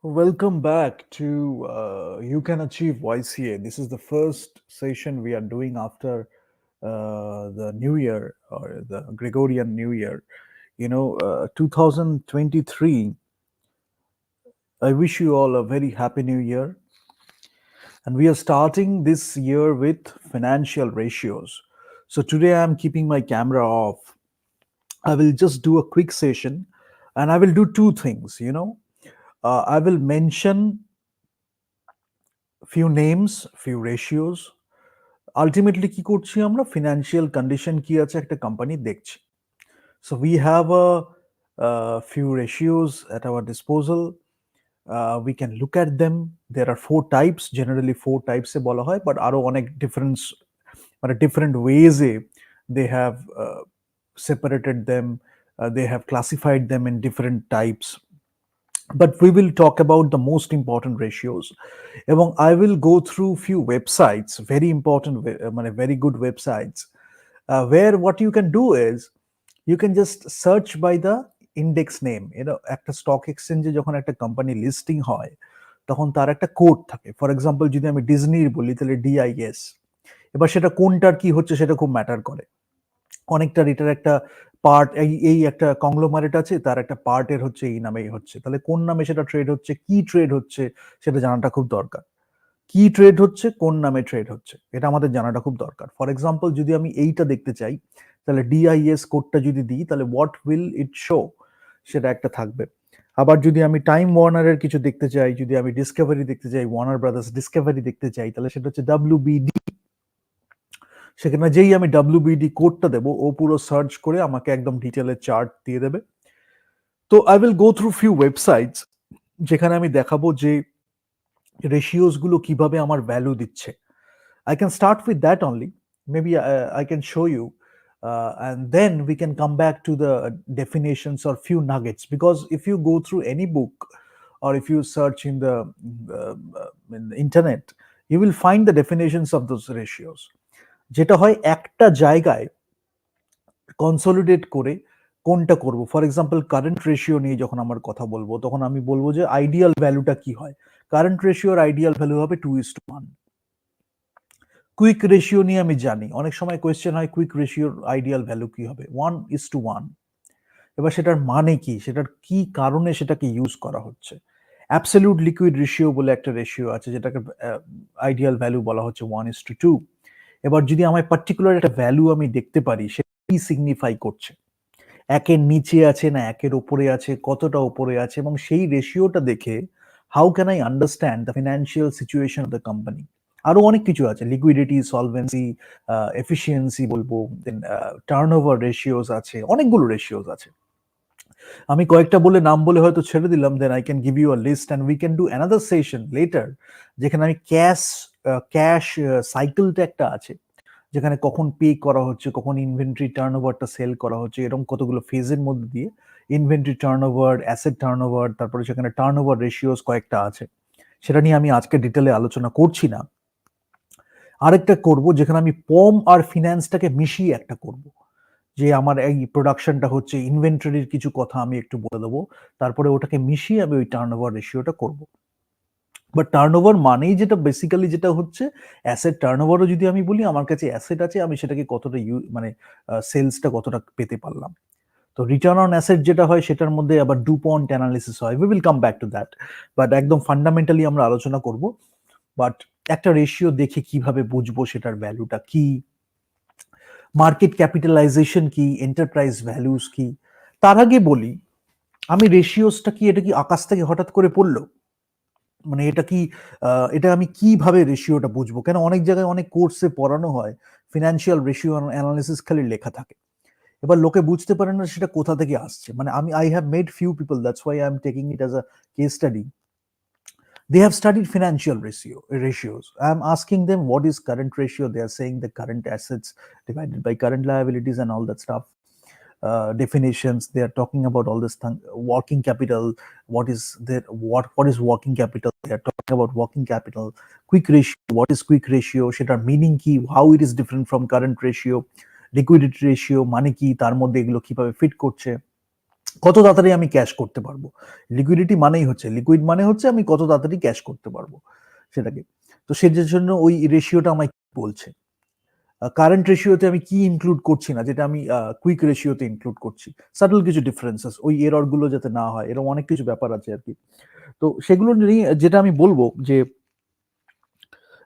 Welcome back to You Can Achieve YCA. This is the first session we are doing after the New Year or the Gregorian New Year. 2023. I wish you all a very happy New Year. And we are starting this year with financial ratios. So today I'm keeping my camera off. I will just do a quick session and I will do two things. I will mention few names, few ratios. Ultimately কি করছি আমরা financial condition কি আছে একটা company দেখছি so we have a few ratios at our disposal. We can look at them. There are four types, generally four types এ বলা হয়, but আরো অনেক ডিফারেন্স মানে different ways A they have separated them. They have classified them in different types, but we will talk about the most important ratios. এবং I will go through few websites, very important, very good websites, where what you can do is you can just search by the index name. একটা stock এক্সচেঞ্জে যখন একটা company listing হয় তখন তার একটা code থাকে। ফর এক্সাম্পল যদি আমি ডিজনির বলি তাহলে ডিআইএস। এবার সেটা কোনটার কি হচ্ছে সেটা খুব ম্যাটার করে। অনেকটার এটার একটা পার্ট, এই একটা কংগ্লোমারেট আছে, তার একটা পার্টের হচ্ছে এই নামেই হচ্ছে, তাহলে কোন নামে সেটা ট্রেড হচ্ছে, কি ট্রেড হচ্ছে সেটা জানাটা খুব দরকার। কি ট্রেড হচ্ছে, কোন নামে ট্রেড হচ্ছে, এটা আমাদের জানাটা খুব দরকার। ফর এক্সাম্পল যদি আমি এইটা দেখতে চাই তাহলে ডিআইএস কোডটা যদি দিই তাহলে হোয়াট উইল ইট শো, সেটা একটা থাকবে। আবার যদি আমি টাইম ওয়ার্নারের কিছু দেখতে চাই, যদি আমি ডিসকভারি দেখতে চাই, ওয়ার্নার ব্রাদার্স ডিসকভারি দেখতে চাই, তাহলে সেটা হচ্ছে ডাব্লিউবিডি। সেখানে যেই আমি ডাব্লিউবিডি কোডটা দেবো ও পুরো সার্চ করে আমাকে একদম ডিটেলের চার্ট দিয়ে দেবে। তো I will go through few websites যেখানে আমি দেখাবো যে রেশিওস গুলো কিভাবে আমার ভ্যালু দিচ্ছে। I can start with that only. Maybe I can show you, and then we can come back to the definitions or few nuggets. Because if you go through any book or if you search in the internet, you will find the definitions of those ratios. যেটা হয় একটা জায়গায় consolidate করে কোনটা করব। For example current ratio নিয়ে যখন আমার কথা বলবো তখন আমি বলবো যে আইডিয়াল ভ্যালুটা কি হয়। কারেন্ট রেশিওর আইডিয়াল ভ্যালু হবে 2:1। কুইক রেশিও নিয়ে আমি জানি, অনেক সময় কোয়েশ্চেন হয় কুইক রেশিওর আইডিয়াল ভ্যালু কি হবে, 1:1। এবার সেটার মানে কি, সেটার কি কারণে সেটাকে ইউজ করা হচ্ছে। অ্যাবসলিউট লিকুইড রেশিও বলে একটা রেশিও আছে যেটাকে আইডিয়াল ভ্যালু বলা হচ্ছে 1:2। এবার যদি আমার পার্টিকুলার একটা ভ্যালু আমি দেখতে পারি সেটা কি সিগনিফাই করছে, একের নিচে আছে না একের উপরে আছে, কতটা উপরে আছে, এবং সেই রেশিওটা দেখে how can I understand the financial situation of the company. আরো অনেক কিছু আছে, লিকুইডিটি, সলভেন্সি, এফিসিয়েন্সি বলবো, দেন টার্নওভার রেশিওস আছে, অনেকগুলো রেশিওস আছে। আমি কয়েকটা বলে নাম বলে হয়তো ছেড়ে দিলাম, then I can give you a list and we can do another session later যেখানে আমি ক্যাশ সাইকেলটা একটা আছে, যেখানে কখন পে করা হচ্ছে, কখন ইনভেন্টরি টার্নওভারটা সেল করা হচ্ছে, এরকম কতগুলো ফেজের মধ্যে দিয়ে ইনভেন্টরি টার্নওভার, অ্যাসেট টার্নওভার, তারপরে সেখানে টার্নওভার রেশিওস কয়েকটা আছে, সেটা নিয়ে আমি আজকে ডিটেলে আলোচনা করছি না। আরেকটা করব যেখানে আমি পম আর ফিন্যান্সটাকে মিশিয়ে একটা করব, যে আমার এই প্রোডাকশনটা হচ্ছে ইনভেন্টরির কিছু কথা আমি একটু বলে দেবো, তারপরে ওটাকে মিশিয়ে আমি ওই টার্নওভার রেশিওটা করব। বাট টার্নওভার মানেই যেটা বেসিক্যালি যেটা হচ্ছে অ্যাসেট টার্নওভারও যদি আমি বলি, আমার কাছে অ্যাসেট আছে, আমি সেটাকে কতটা সেলসটা কতটা পেতে পারলাম। তো রিটার্ন অন অ্যাসেট যেটা হয় সেটার মধ্যে আবার ডুপন্ট অ্যানালিসিস হয়, we will come back to that, but একদম ফান্ডামেন্টালি আমরা আলোচনা করব। বাট একটা রেশিও দেখে কিভাবে বুঝবো সেটার ভ্যালুটা কি, মার্কেট ক্যাপিটালাইজেশন কি, এন্টারপ্রাইজ ভ্যালুস কি। তার আগে বলি, আমি রেশিওসটা কি, এটা কি আকাশ থেকে হঠাৎ করে পড়লো, মানে এটা আমি কিভাবে রেশিওটা বুঝবো? কেন অনেক জায়গায় অনেক কোর্সে পড়ানো হয় ফিনান্সিয়াল রেশিও অ্যানালিসিস খালি লেখা থাকে, এবার লোকে বুঝতে পারে না সেটা কোথা থেকে আসছে। মানে I have made few people, that's why I am taking it as a case study. They have studied financial ratios. I am asking them what is current ratio. They are saying the current assets divided by current liabilities and all that stuff. Definitions, they are talking about all this thing. Working capital, what is working capital, they are talking about working capital. Quick ratio, what is quick ratio, সেটার meaning কি, how it is different from current ratio. Liquidity ratio মানে কি, তার মধ্যে এগুলো কিভাবে fit করছে। কত তাড়াতাড়ি আমি ক্যাশ করতে পারবো। লিকুইডিটি মানেই হচ্ছে, লিকুইড মানে হচ্ছে আমি কত তাড়াতাড়ি ক্যাশ করতে পারবো সেটাকে। তো সেটার জন্য ওই রেশিওটা আমায় বলছে। কারেন্ট রেশিওতে আমি কি ইনক্লুড করছি না, যেটা আমি কুইক রেশিওতে ইনক্লুড করছি, সাটল কিছু ডিফারেন্সেস, ওই এরর গুলো যাতে না হয়, এরকম অনেক কিছু ব্যাপার আছে আর কি। তো সেগুলো নিয়ে যেটা আমি বলবো যে,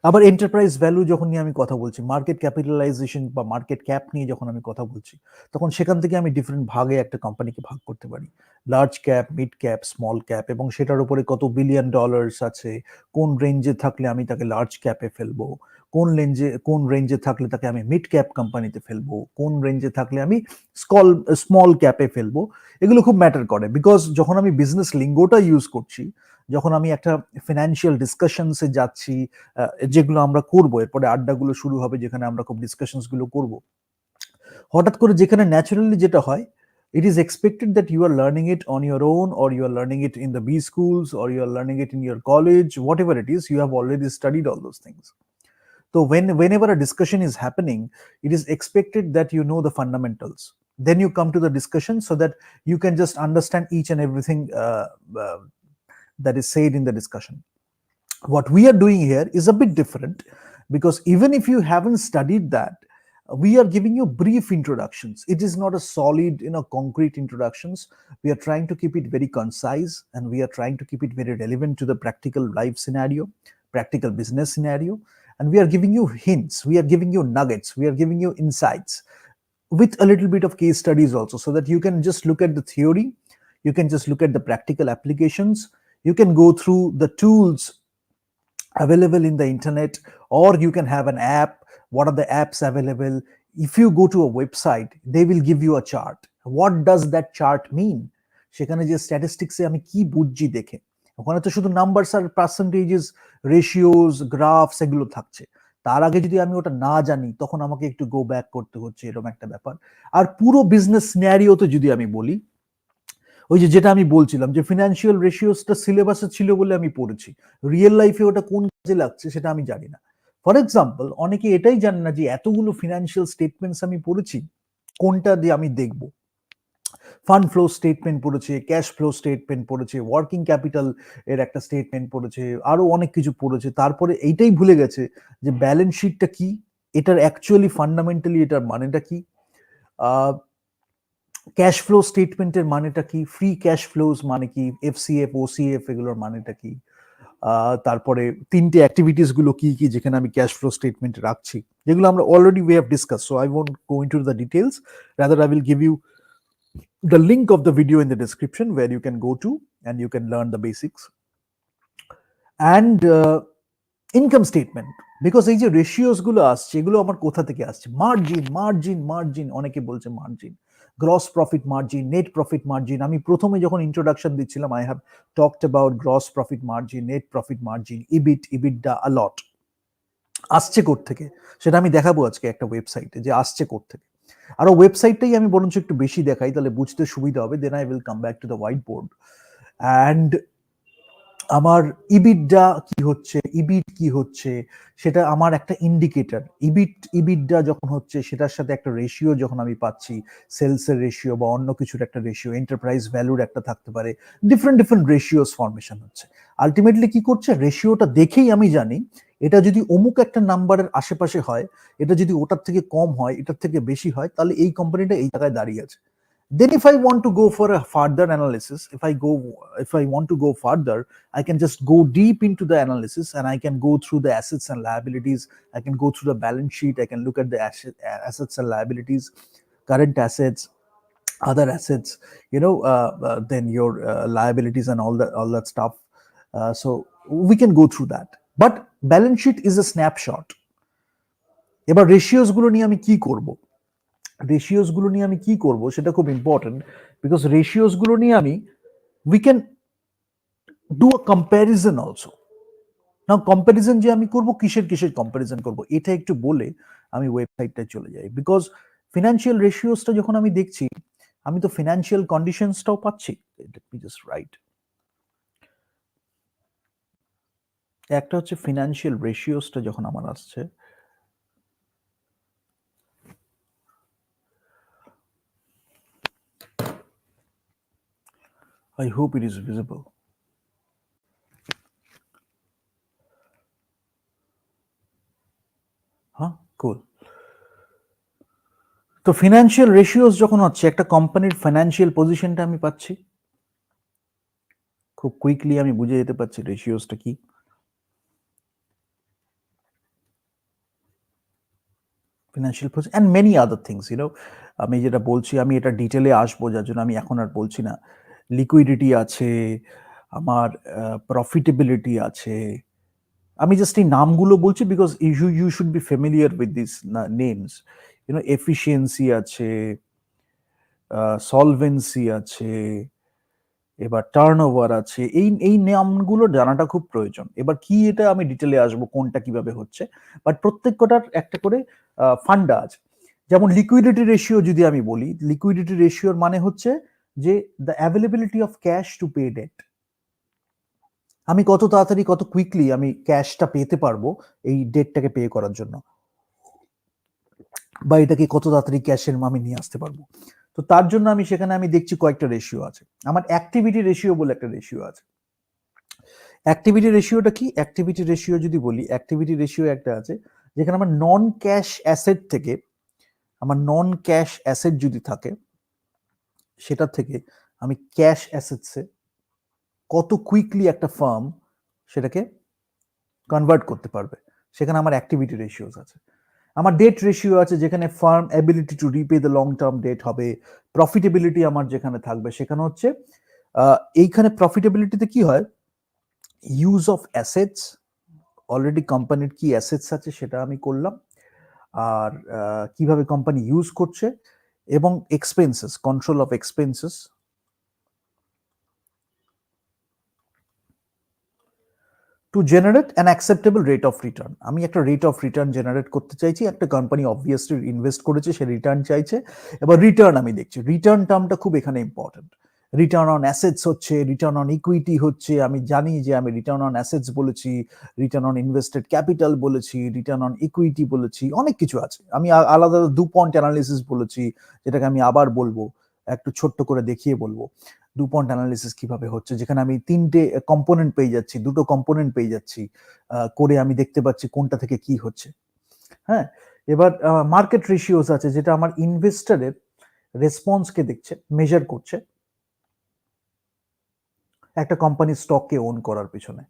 আবার এন্টারপ্রাইজ ভ্যালু যখন নিয়ে আমি কথা বলছি, মার্কেট ক্যাপিটালাইজেশন বা মার্কেট ক্যাপ নিয়ে যখন আমি কথা বলছি, তখন সেখান থেকে আমি ডিফারেন্ট ভাগে একটা কোম্পানিকে ভাগ করতে পারি, large cap, mid cap, small cap, এবং সেটার উপরে কত বিলিয়ন ডলার্স আছে, কোন রেঞ্জে থাকলে আমি তাকে লার্জ ক্যাপে ফেলবো, কোন রেঞ্জে থাকলে তাকে আমি মিড ক্যাপ কোম্পানিতে ফেলবো, কোন রেঞ্জে থাকলে আমি স্মল ক্যাপে ফেলবো। এগুলো খুব ম্যাটার করে, বিকজ যখন আমি বিজনেস লিঙ্গোটা ইউজ করছি, যখন আমি একটা ফিনান্সিয়াল ডিসকাশনসে যাচ্ছি, যেগুলো আমরা করবো, এরপরে আড্ডাগুলো শুরু হবে যেখানে আমরা খুব ডিসকাশনস গুলো করবো, হঠাৎ করে যেখানে ন্যাচারালি যেটা হয়, it is expected that you are learning it on your own, or you are learning it in the B schools, or you are learning it in your college, whatever it is, you have already studied all those things. So whenever a discussion is happening, it is expected that you know the fundamentals. Then you come to the discussion so that you can just understand each and everything uh, that is said in the discussion. What we are doing here is a bit different, because even if you haven't studied that, we are giving you brief introductions. It is not a solid, concrete introductions. We are trying to keep it very concise, and we are trying to keep it very relevant to the practical life scenario, practical business scenario. And we are giving you hints, we are giving you nuggets, we are giving you insights with a little bit of case studies also, so that you can just look at the theory, you can just look at the practical applications, you can go through the tools available in the internet, or you can have an app. What are the apps available? If you go to a website, they will give you a chart. What does that chart mean? সেখানে যে স্ট্যাটিস্টিক্সে আমি কি বুঝছি দেখে, ওখানে তো শুধু numbers আর পার্সেন্টেজেস, ratios, grasp এগুলো থাকছে। তার আগে যদি আমি ওটা না জানি, তখন আমাকে একটু গো ব্যাক করতে হচ্ছে, এরকম একটা ব্যাপার। আর পুরো বিজনেস সিনারিওতে যদি আমি বলি, ওই যেটা আমি বলছিলাম যে ফিনান্সিয়াল রেশিওসটা সিলেবাসে ছিল বলে আমি পড়েছি, রিয়েল লাইফে ওটা কোন কাজে লাগছে সেটা আমি জানি না। ফর এক্সাম্পল, অনেকে এটাই জানে না যে এতগুলো ফিনান্সিয়াল স্টেটমেন্টস আমি পড়েছি, কোনটা দিয়ে আমি দেখবো। ফান্ড ফ্লো স্টেটমেন্ট পড়েছে, ক্যাশ ফ্লো স্টেটমেন্ট পড়েছে, ওয়ার্কিং ক্যাপিটাল এর একটা স্টেটমেন্ট পড়েছে, আরো অনেক কিছু পড়েছে, তারপরে এইটাই ভুলে গেছে যে ব্যালেন্স শিটটা কি, এটার অ্যাকচুয়ালি ফান্ডামেন্টালি এটার মানেটা কি, ক্যাশ ফ্লো স্টেটমেন্টের মানেটা কি, ফ্রি ক্যাশ ফ্লোজ মানে কি, এফসিএফ, ওসিএফ এগুলোর মানেটা কি, তারপরে তিনটে অ্যাক্টিভিটিস গুলো কি কি যেখানে আমি ক্যাশ ফ্লো স্টেটমেন্ট রাখছি, যেগুলো আমরা already we have discuss, so I won't go into the details, rather I will give you the link of the video in the description where you can go to and you can learn the basics. And income statement, because এই যে ratios গুলো আসছে, এগুলো আমার কোথা থেকে আসছে? Margin, margin, margin, অনেকে বলছে margin, gross profit margin, net profit margin. আমি প্রথমে যখন ইন্ট্রোডাকশন দিচ্ছিলাম, I have talked about gross profit margin, net profit margin, EBIT, EBITDA, আলট। আসছে থেকে সেটা আমি দেখাবো আজকে একটা ওয়েবসাইটে যে আসছে থেকে। আরো ওয়েবসাইটটাই আমি বরঞ্চ একটু বেশি দেখাই, তাহলে বুঝতে সুবিধা হবে। Then I will come back to the white board. And আমার ইবিটডা কি হচ্ছে, ইবিট কি হচ্ছে, সেটা আমার একটা ইন্ডিকেটর। ইবিটডা যখন হচ্ছে, সেটার সাথে একটা রেশিও যখন আমি পাচ্ছি, সেলসের রেশিও বা অন্য কিছুর একটা রেশিও, এন্টারপ্রাইজ ভ্যালুর একটা থাকতে পারে, ডিফারেন্ট ডিফারেন্ট রেশিওস ফরমেশন হচ্ছে। আলটিমেটলি কি করছে, রেশিওটা দেখেই আমি জানি এটা যদি অমুক একটা নাম্বারের আশেপাশে হয়, এটা যদি ওটার থেকে কম হয়, এটার থেকে বেশি হয়, তাহলে এই কোম্পানিটা এই জায়গায় দাঁড়িয়ে আছে। Then if I want to go for a further analysis, if I want to go further, I can just go deep into the analysis, and I can go through the assets and liabilities, I can go through the balance sheet, I can look at the assets and liabilities, current assets, other assets, then your liabilities and all that stuff. So we can go through that, but balance sheet is a snapshot. এবার ratios গুলো নিয়ে আমি কি করব, ratios গুলো নিয়ে আমি কি করব সেটা খুব ইম্পর্টেন্ট, বিকজ রেশিওস গুলো নিয়ে আমি we can do a comparison also. Now comparison যে আমি করব, কিসের কিসের কম্প্যারিজন করব, এটা একটু বলে আমি ওয়েবসাইটটায় চলে যাই। বিকজ ফিনান্সিয়াল রেশিওসটা যখন আমি দেখছি, আমি তো ফিনান্সিয়াল কন্ডিশনসটাও পাচ্ছি। Late me just right. একটা হচ্ছে ফিনান্সিয়াল রেশিওসটা যখন আমার আসছে, I hope it is visible. Huh? Cool. তো ফিনান্সিয়াল রেশিওস যখন হচ্ছে, একটা কোম্পানির ফাইন্যান্সিয়াল পজিশনটা আমি পাচ্ছি, খুব কুইকলি আমি বুঝে যেতে পারছি রেশিওসটা কি। Financial position and many other things, আমি যেটা বলছি, আমি এটা ডিটেলে আসবো, যার জন্য আমি এখন আর বলছি না। লিকুইডিটি আছে, আমার প্রফিটেবিলিটি আছে। আমি জাস্ট এই নামগুলো বলছি because you should be familiar with this names. Efficiency আছে, সলভেন্সি আছে, এবার টার্নওভার আছে। এই নামগুলো জানাটা খুব প্রয়োজন। এবার কি, এটা আমি ডিটেলে আসবো কোনটা কিভাবে হচ্ছে, বাট প্রত্যেক কটার একটা করে ফান্ডা আছে। যেমন লিকুইডিটি রেশিও যদি আমি বলি, লিকুইডিটি রেশিওর মানে হচ্ছে যে the availability of cash to pay debt. আমি কত তাড়াতাড়ি, কত কুইকলি আমি ক্যাশটা পেতে পারবো এই ডেটটাকে পে করার জন্য, বা এটাকে কত তাড়াতাড়ি ক্যাশের আমি নিয়ে আসতে পারবো। তো তার জন্য আমি সেখানে আমি দেখছি কয়েকটা রেশিও আছে। আমার অ্যাক্টিভিটি রেশিও বলে একটা রেশিও আছে। অ্যাক্টিভিটি রেশিওটা কি? অ্যাক্টিভিটি রেশিও যদি বলি, অ্যাক্টিভিটি রেশিও একটা আছে যেখানে আমার নন ক্যাশ অ্যাসেট থেকে, আমার নন ক্যাশ অ্যাসেট যদি থাকে, সেটা থেকে আমি ক্যাশ অ্যাসেটসে কত কুইকলি একটা ফার্ম সেটাকে কনভার্ট করতে পারবে, সেখানে আমার অ্যাক্টিভিটি রেশিওস আছে। আমার ডেট রেশিও আছে, যেখানে firm ability to repay the long term debt হবে। প্রফিটেবিলিটি আমার যেখানে থাকবে, সেখানে হচ্ছে এইখানে প্রফিটেবিলিটিতে কি হয়, ইউজ অফ অ্যাসেটস, অলরেডি কোম্পানির কি অ্যাসেটস আছে সেটা আমি করলাম, আর কিভাবে কোম্পানি ইউজ করছে, এবং expenses, control of expenses to generate an acceptable rate of return. আমি একটা রেট অফ রিটার্ন জেনারেট করতে চাইছি। একটা কোম্পানি অবভিয়াসলি ইনভেস্ট করেছে, সে রিটার্ন চাইছে। এবার রিটার্ন আমি দেখছি, রিটার্ন টার্মটা খুব এখানে ইম্পর্টেন্ট। রিটার্ন অন অ্যাসেটস হচ্ছে, রিটার্ন অন ইকুইটি হচ্ছে। আমি জানি যে আমি রিটার্ন অন অ্যাসেটস বলেছি, রিটার্ন অন ইনভেস্টেড ক্যাপিটাল বলেছি, রিটার্ন অন ইকুইটি বলেছি, অনেক কিছু আছে। আমি আলাদা 2 পয়েন্ট অ্যানালিসিস বলেছি, যেটাকে আমি আবার বলবো, একটু ছোট্ট করে দেখিয়ে বলবো 2 পয়েন্ট অ্যানালিসিস কিভাবে হচ্ছে, যেখানে আমি 3টে কম্পোনেন্ট পেয়ে যাচ্ছি, 2টো কম্পোনেন্ট পেয়ে যাচ্ছি, করে আমি দেখতে পাচ্ছি কোনটা থেকে কি হচ্ছে। হ্যাঁ, এবার মার্কেট রেশিওস আছে, যেটা আমার ইনভেস্টরের রেসপন্সকে দেখছে, মেজার করছে একটা কোম্পানির স্টককে ওন করার পিছনে,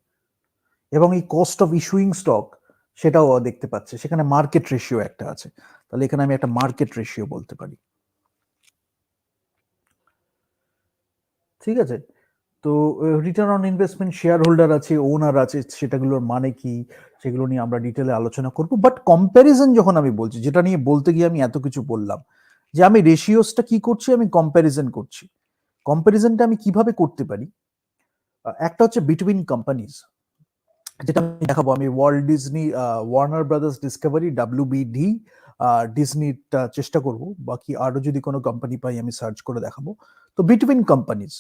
এবং এই কস্ট অফ ইস্যুইং স্টক সেটাও দেখতে পাচ্ছে। সেখানে মার্কেট রেশিও একটা আছে। তাহলে এখানে আমি একটা মার্কেট রেশিও বলতে পারি। ঠিক আছে, তো return on investment, share holder আছে, ওনার আছে, সেটাগুলোর মানে কি, সেগুলো নিয়ে আমরা ডিটেলে আলোচনা করব। বাট কম্প্যারিজন যখন আমি বলছি, যেটা নিয়ে বলতে গিয়ে আমি এত কিছু বললাম, যে আমি রেশিওসটা কি করছি, আমি কম্প্যারিজন করছি। কম্প্যারিজনটা আমি কিভাবে করতে পারি? একটা হচ্ছে বিটুইন কোম্পানিজ, যেটা আমি দেখাবো। আমি world Disney, Warner brothers Discovery, WBD, ডিজনিটা চেষ্টা করব। বাকি আরো যদি কোনো কোম্পানি পাই আমি সার্চ করে দেখাবো। তো বিটুইন কোম্পানিজ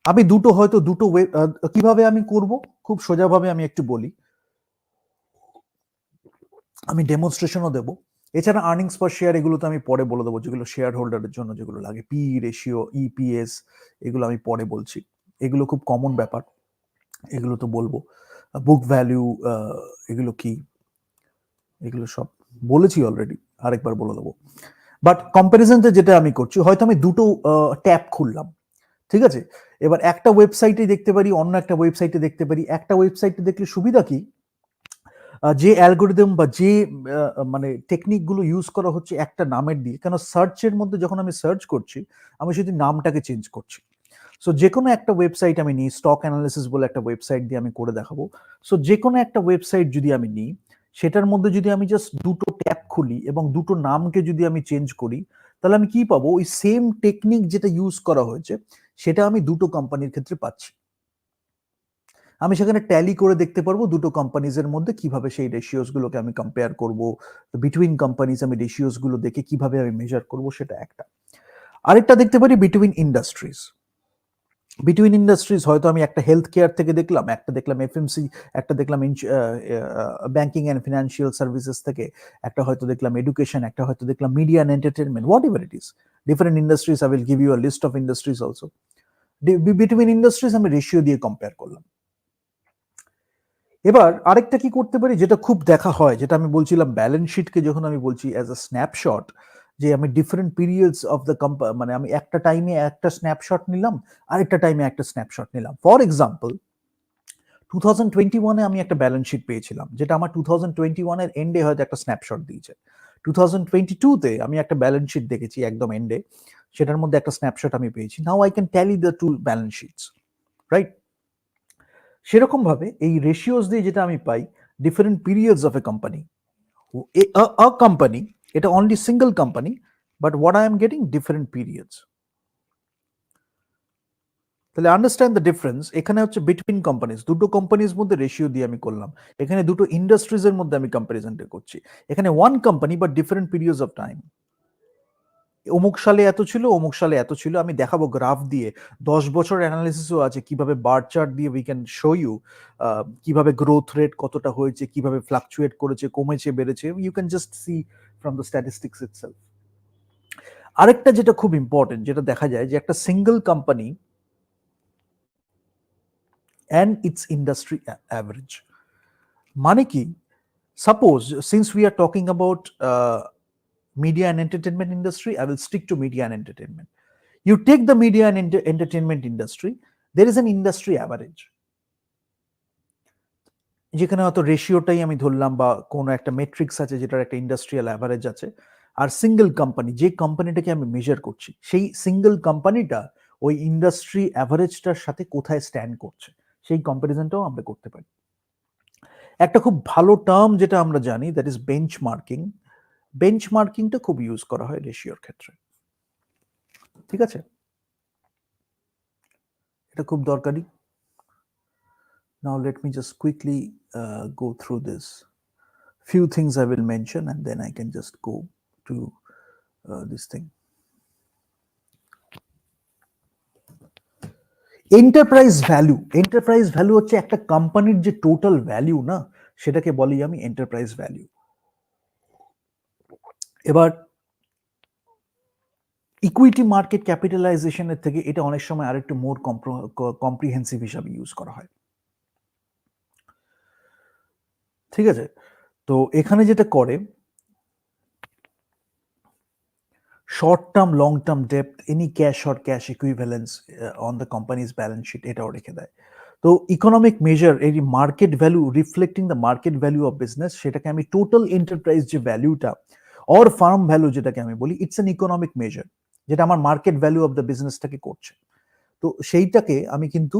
আমি হয়তো দুটো ওয়েব, কিভাবে আমি করব, খুব সোজাভাবে আমি একটু বলি, আমি ডেমনস্ট্রেশনও দেবো। এছাড়া আর্নিংস পার শেয়ার, এগুলো তো আমি পরে বলে দেবো, যেগুলো শেয়ার হোল্ডারের জন্য যেগুলো লাগে, পি রেশিও, ইপিএস, এগুলো আমি পরে বলছি। এগুলো খুব কমন ব্যাপার, এগুলো তো বলবো। বুক ভ্যালু, এগুলো কি, এগুলো সব বলেছি অলরেডি, আরেকবার বলে দেবো। বাট কম্প্যারিজনটা যেটা আমি করছি, হয়তো আমি দুটো ট্যাব খুললাম, ঠিক আছে। এবার একটা ওয়েবসাইটে দেখতে পারি, অন্য একটা ওয়েবসাইটে দেখতে পারি। একটা ওয়েবসাইটে দেখলে সুবিধা কি, যে অ্যালগোরিদম বা যে মানে টেকনিকগুলো ইউজ করা হচ্ছে একটা নামের দিয়ে, কেন সার্চের মধ্যে যখন আমি সার্চ করছি, আমি শুধু নামটাকে চেঞ্জ করছি। সো যে কোনো একটা ওয়েবসাইট আমি নিই, স্টক অ্যানালিসিস বলে একটা ওয়েবসাইট দিয়ে আমি করে দেখাবো। সো যে কোনো একটা ওয়েবসাইট যদি আমি নিই, সেটার মধ্যে যদি আমি জাস্ট দুটো ট্যাব খুলি এবং দুটো নামকে যদি আমি চেঞ্জ করি, তাহলে আমি কি পাবো, ওই সেম টেকনিক যেটা ইউজ করা হয়েছে সেটা আমি দুটো কোম্পানির ক্ষেত্রে পাচ্ছি। আমি সেখানে ট্যালি করে দেখতে পারবো দুটো কোম্পানিজের মধ্যে কিভাবে সেই রেশিওস গুলোকে আমি কম্পেয়ার করব। বিটুইন কোম্পানিজ আমি রেশিওস গুলো দেখে কিভাবে আমি মেজার করব, সেটা একটা। আরেকটা দেখতে পারি বিটুইন ইন্ডাস্ট্রিজ। বিটুইন ইন্ডাস্ট্রিজ হয়তো আমি একটা হেলথ কেয়ার থেকে দেখলাম, একটা দেখলাম এফএমসি, একটা দেখলাম ব্যাংকিং অ্যান্ড ফিনান্সিয়াল সার্ভিসেস থেকে, একটা হয়তো দেখলাম এডুকেশন, একটা হয়তো দেখলাম media and entertainment, whatever it is, different industries. I will give you a list of industries also. Between industries আমি রেশিও দিয়ে কম্পেয়ার করলাম। এবার আরেকটা কি করতে পারি, যেটা খুব দেখা হয়, যেটা আমি বলছিলাম ব্যালেন্স শিটকে যখন আমি বলছি অ্যাজ আ স্ন্যাপশট, যে আমি ডিফারেন্ট পিরিয়ডস অফ দ্য মানে আমি একটা টাইমে একটা স্ন্যাপশট নিলাম, আরেকটা টাইমে একটা স্ন্যাপশট নিলাম। ফর এক্সাম্পল 2021-এ আমি একটা ব্যালেন্স শিট পেয়েছিলাম, যেটা আমার 2021-এর এন্ডে হয়তো একটা স্ন্যাপশট দিয়েছে। 2022-তে আমি একটা ব্যালেন্স শিট দেখেছি একদম এন্ডে, সেটার মধ্যে একটা স্ন্যাপশট আমি পেয়েছি। Now I can tally the two balance sheets, right? সেরকম ভাবে এই রেশিওস দিয়ে যেটা আমি পাই, different periods of a company, company, এটা only single company, but what I am getting different periods. তাহলে আন্ডারস্ট্যান্ড দ্য ডিফারেন্স। এখানে হচ্ছে বিটুইন কোম্পানিজ, দুটো কোম্পানিজ মধ্যে রেশিও দিয়ে আমি করলাম। এখানে দুটো ইন্ডাস্ট্রিজের মধ্যে আমি কম্পারিজনটা করছি। এখানে one company but different periods of time. অমুক সালে এত ছিল, অমুক সালে এত ছিল, আমি দেখাবো গ্রাফ দিয়ে। 10 বছর অ্যানালিসিসও আছে, কিভাবে বার চার্ট দিয়ে উই ক্যান শো ইউ কিভাবে গ্রোথ রেট কতটা হয়েছে, কিভাবে ফ্লাকচুয়েট করেছে, কমেছে, বেড়েছে। You can just see from the statistics itself. আরেকটা যেটা খুব ইম্পর্টেন্ট, যেটা দেখা যায় যে একটা single company and its industry average. মানে কি, suppose since we are talking about media and entertainment industry, I will stick to media and entertainment. You take the media and entertainment industry, there is an industry average, যেখানে হয়তো রেশিওটাই আমি ধরলাম বা কোনো একটা matrix আছে যেটার একটা ইন্ডাস্ট্রিয়াল অ্যাভারেজ আছে। আর সিঙ্গেল কোম্পানি, যে কোম্পানিটাকে আমি মেজার করছি, সেই সিঙ্গেল কোম্পানিটা ওই ইন্ডাস্ট্রি অ্যাভারেজটার সাথে কোথায় স্ট্যান্ড করছে, সেই কম্পারিজনটাও আমরা করতে পারি। একটা খুব ভালো টার্ম যেটা আমরা জানি, দ্যাট ইজ বেঞ্চমার্কিং। বেঞ্চমার্কিংটা খুব ইউজ করা হয় রেশিওর ক্ষেত্রে, ঠিক আছে? এটা খুব দরকারি। Now let me just quickly go through this. Few things I will mention and then I can just go to this thing. Enterprise value. Enterprise value হচ্ছে একটা কোম্পানির যে টোটাল ভ্যালু না, সেটাকে বলি আমি এন্টারপ্রাইজ ভ্যালু। এবার ইকুইটি মার্কেট ক্যাপিটালাইজেশনের থেকে এটা অনেক সময় আরেকটু মোর কম্প্রিহেন্সিভ হিসাবে ইউজ করা হয়, ঠিক আছে? তো এখানে যেটা করে, শর্ট টার্ম, লং টার্ম ডেপ্ট, any cash or cash equivalence on the company's balance sheet, এটাও রেখে দেয়। তো ইকোনমিক মেজার, এই market value reflecting the market value of business, সেটাকে আমি টোটাল এন্টারপ্রাইজ যে ভ্যালুটা অর ফার্ম ভ্যালু যেটাকে আমি বলি, ইটস অ্যান ইকোনমিক মেজার, যেটা আমার মার্কেট ভ্যালু অফ দ্য বিজনেসটাকে করছে। তো সেইটাকে আমি কিন্তু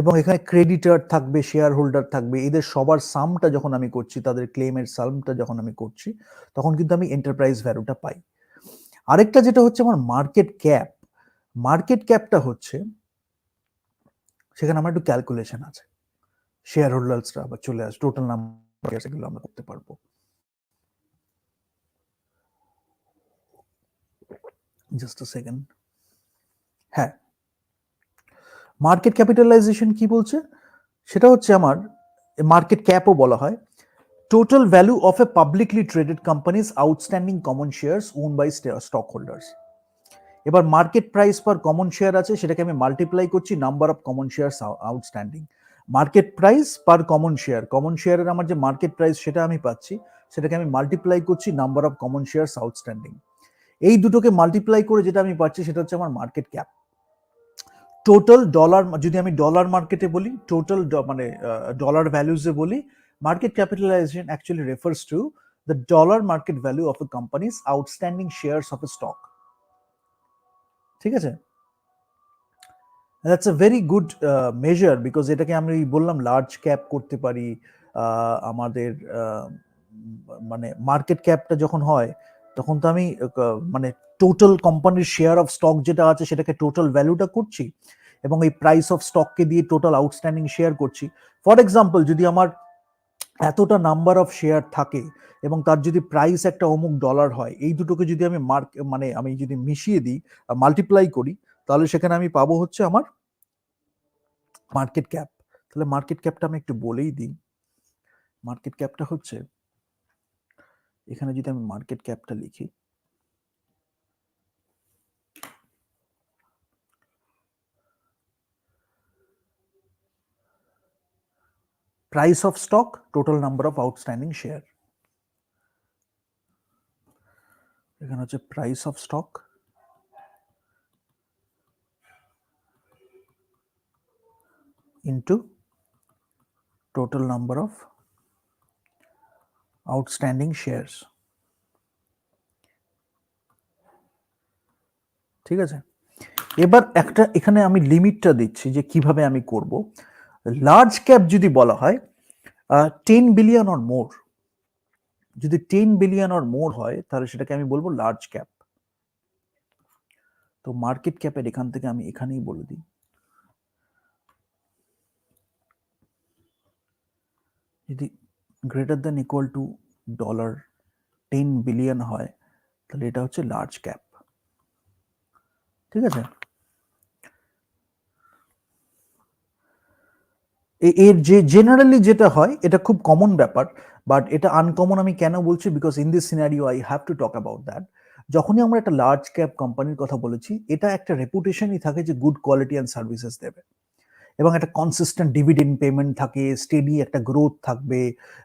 এবং এখানে ক্রেডিটার থাকবে, শেয়ার হোল্ডার থাকবে, এদের সবার সামটা যখন আমি করছি, তাদের ক্লেমের সামটা যখন আমি করছি, তখন কিন্তু আমি এন্টারপ্রাইজ ভ্যালুটা পাই। আরেকটা যেটা হচ্ছে আমার মার্কেট ক্যাপ। মার্কেট ক্যাপটা হচ্ছে, সেখানে আমার একটু ক্যালকুলেশন আছে, শেয়ার হোল্ডার্সরা আবার চলে আসে, টোটাল নাম্বার সেগুলো আমরা করতে পারবো। Just a second. হ্যাঁ, মার্কেট ক্যাপিটালাইজেশন কি বলছে, সেটা হচ্ছে আমার মার্কেট ক্যাপও বলা হয়, total value of a publicly traded companies outstanding common shares own by stock holders. এবার market price per common share আছে, সেটাকে আমি মাল্টিপ্লাই করছি number of common shares outstanding. Market price per common share, common শেয়ারের আমার যে market price সেটা আমি পাচ্ছি, সেটাকে আমি মাল্টিপ্লাই করছি number of common shares outstanding. এই দুটোকে মাল্টিপ্লাই করে যেটা আমি পাচ্ছি, সেটা হচ্ছে আমার মার্কেট ক্যাপ। টোটাল ডলার, যদি আমি ডলার মার্কেটে বলি, টোটাল মানে ডলার ভ্যালুজে বলি, market capitalization actually refers to the dollar market value of a company's outstanding shares of a stock, ঠিক আছে? That's a very good measure, because এটাকে আমি বললাম লার্জ ক্যাপ করতে পারি। আমাদের মানে মার্কেট ক্যাপটা যখন হয়, তখন তো আমি মানে টোটাল কোম্পানির শেয়ার অফ স্টক যেটা আছে, সেটাকে টোটাল ভ্যালুটা করছি, এবং এই প্রাইস অফ স্টককে দিয়ে টোটাল আউটস্ট্যান্ডিং শেয়ার করছি। ফর এক্সাম্পল, যদি আমার এতটা নাম্বার অফ শেয়ার থাকে এবং তার যদি প্রাইস একটা অমুক ডলার হয়, এই দুটোকে যদি আমি মানে আমি যদি মিশিয়ে দিই, মাল্টিপ্লাই করি, তাহলে সেখানে আমি পাবো হচ্ছে আমার মার্কেট ক্যাপ। তাহলে মার্কেট ক্যাপটা আমি একটু বলেই দিই। মার্কেট ক্যাপটা হচ্ছে, এখানে যদি আমি মার্কেট ক্যাপটা লিখি, price of stock, total number of outstanding share. এখানে হচ্ছে price of stock into total number of outstanding shares. ঠিক আছে, এবার একটা এখানে আমি লিমিটটা দিচ্ছি যে কিভাবে আমি করব। লার্জ ক্যাপ যদি বলা হয় 10 বিলিয়ন অর মোর, যদি 10 বিলিয়ন অর মোর হয় তাহলে সেটাকে আমি বলবো লার্জ ক্যাপ। তো মার্কেট ক্যাপের এখান থেকে আমি এখানেই বলে দিই, যদি greater than equal to $10 billion হয় তাহলে এটা হচ্ছে লার্জ ক্যাপ। ঠিক আছে, এর যে জেনারেলি যেটা হয় এটা খুব কমন ব্যাপার, বাট এটা আনকমন আমি কেন বলছি, because in this scenario I have to talk about that. যখনই আমরা একটা লার্জ ক্যাপ কোম্পানির কথা বলেছি, এটা একটা রেপুটেশনই থাকে যে গুড কোয়ালিটি অ্যান্ড সার্ভিসেস দেবে, এবং একটা কনসিস্টেন্ট ডিভিডেন্ড পেমেন্ট থাকে, স্টেডি একটা গ্রোথ থাকবে,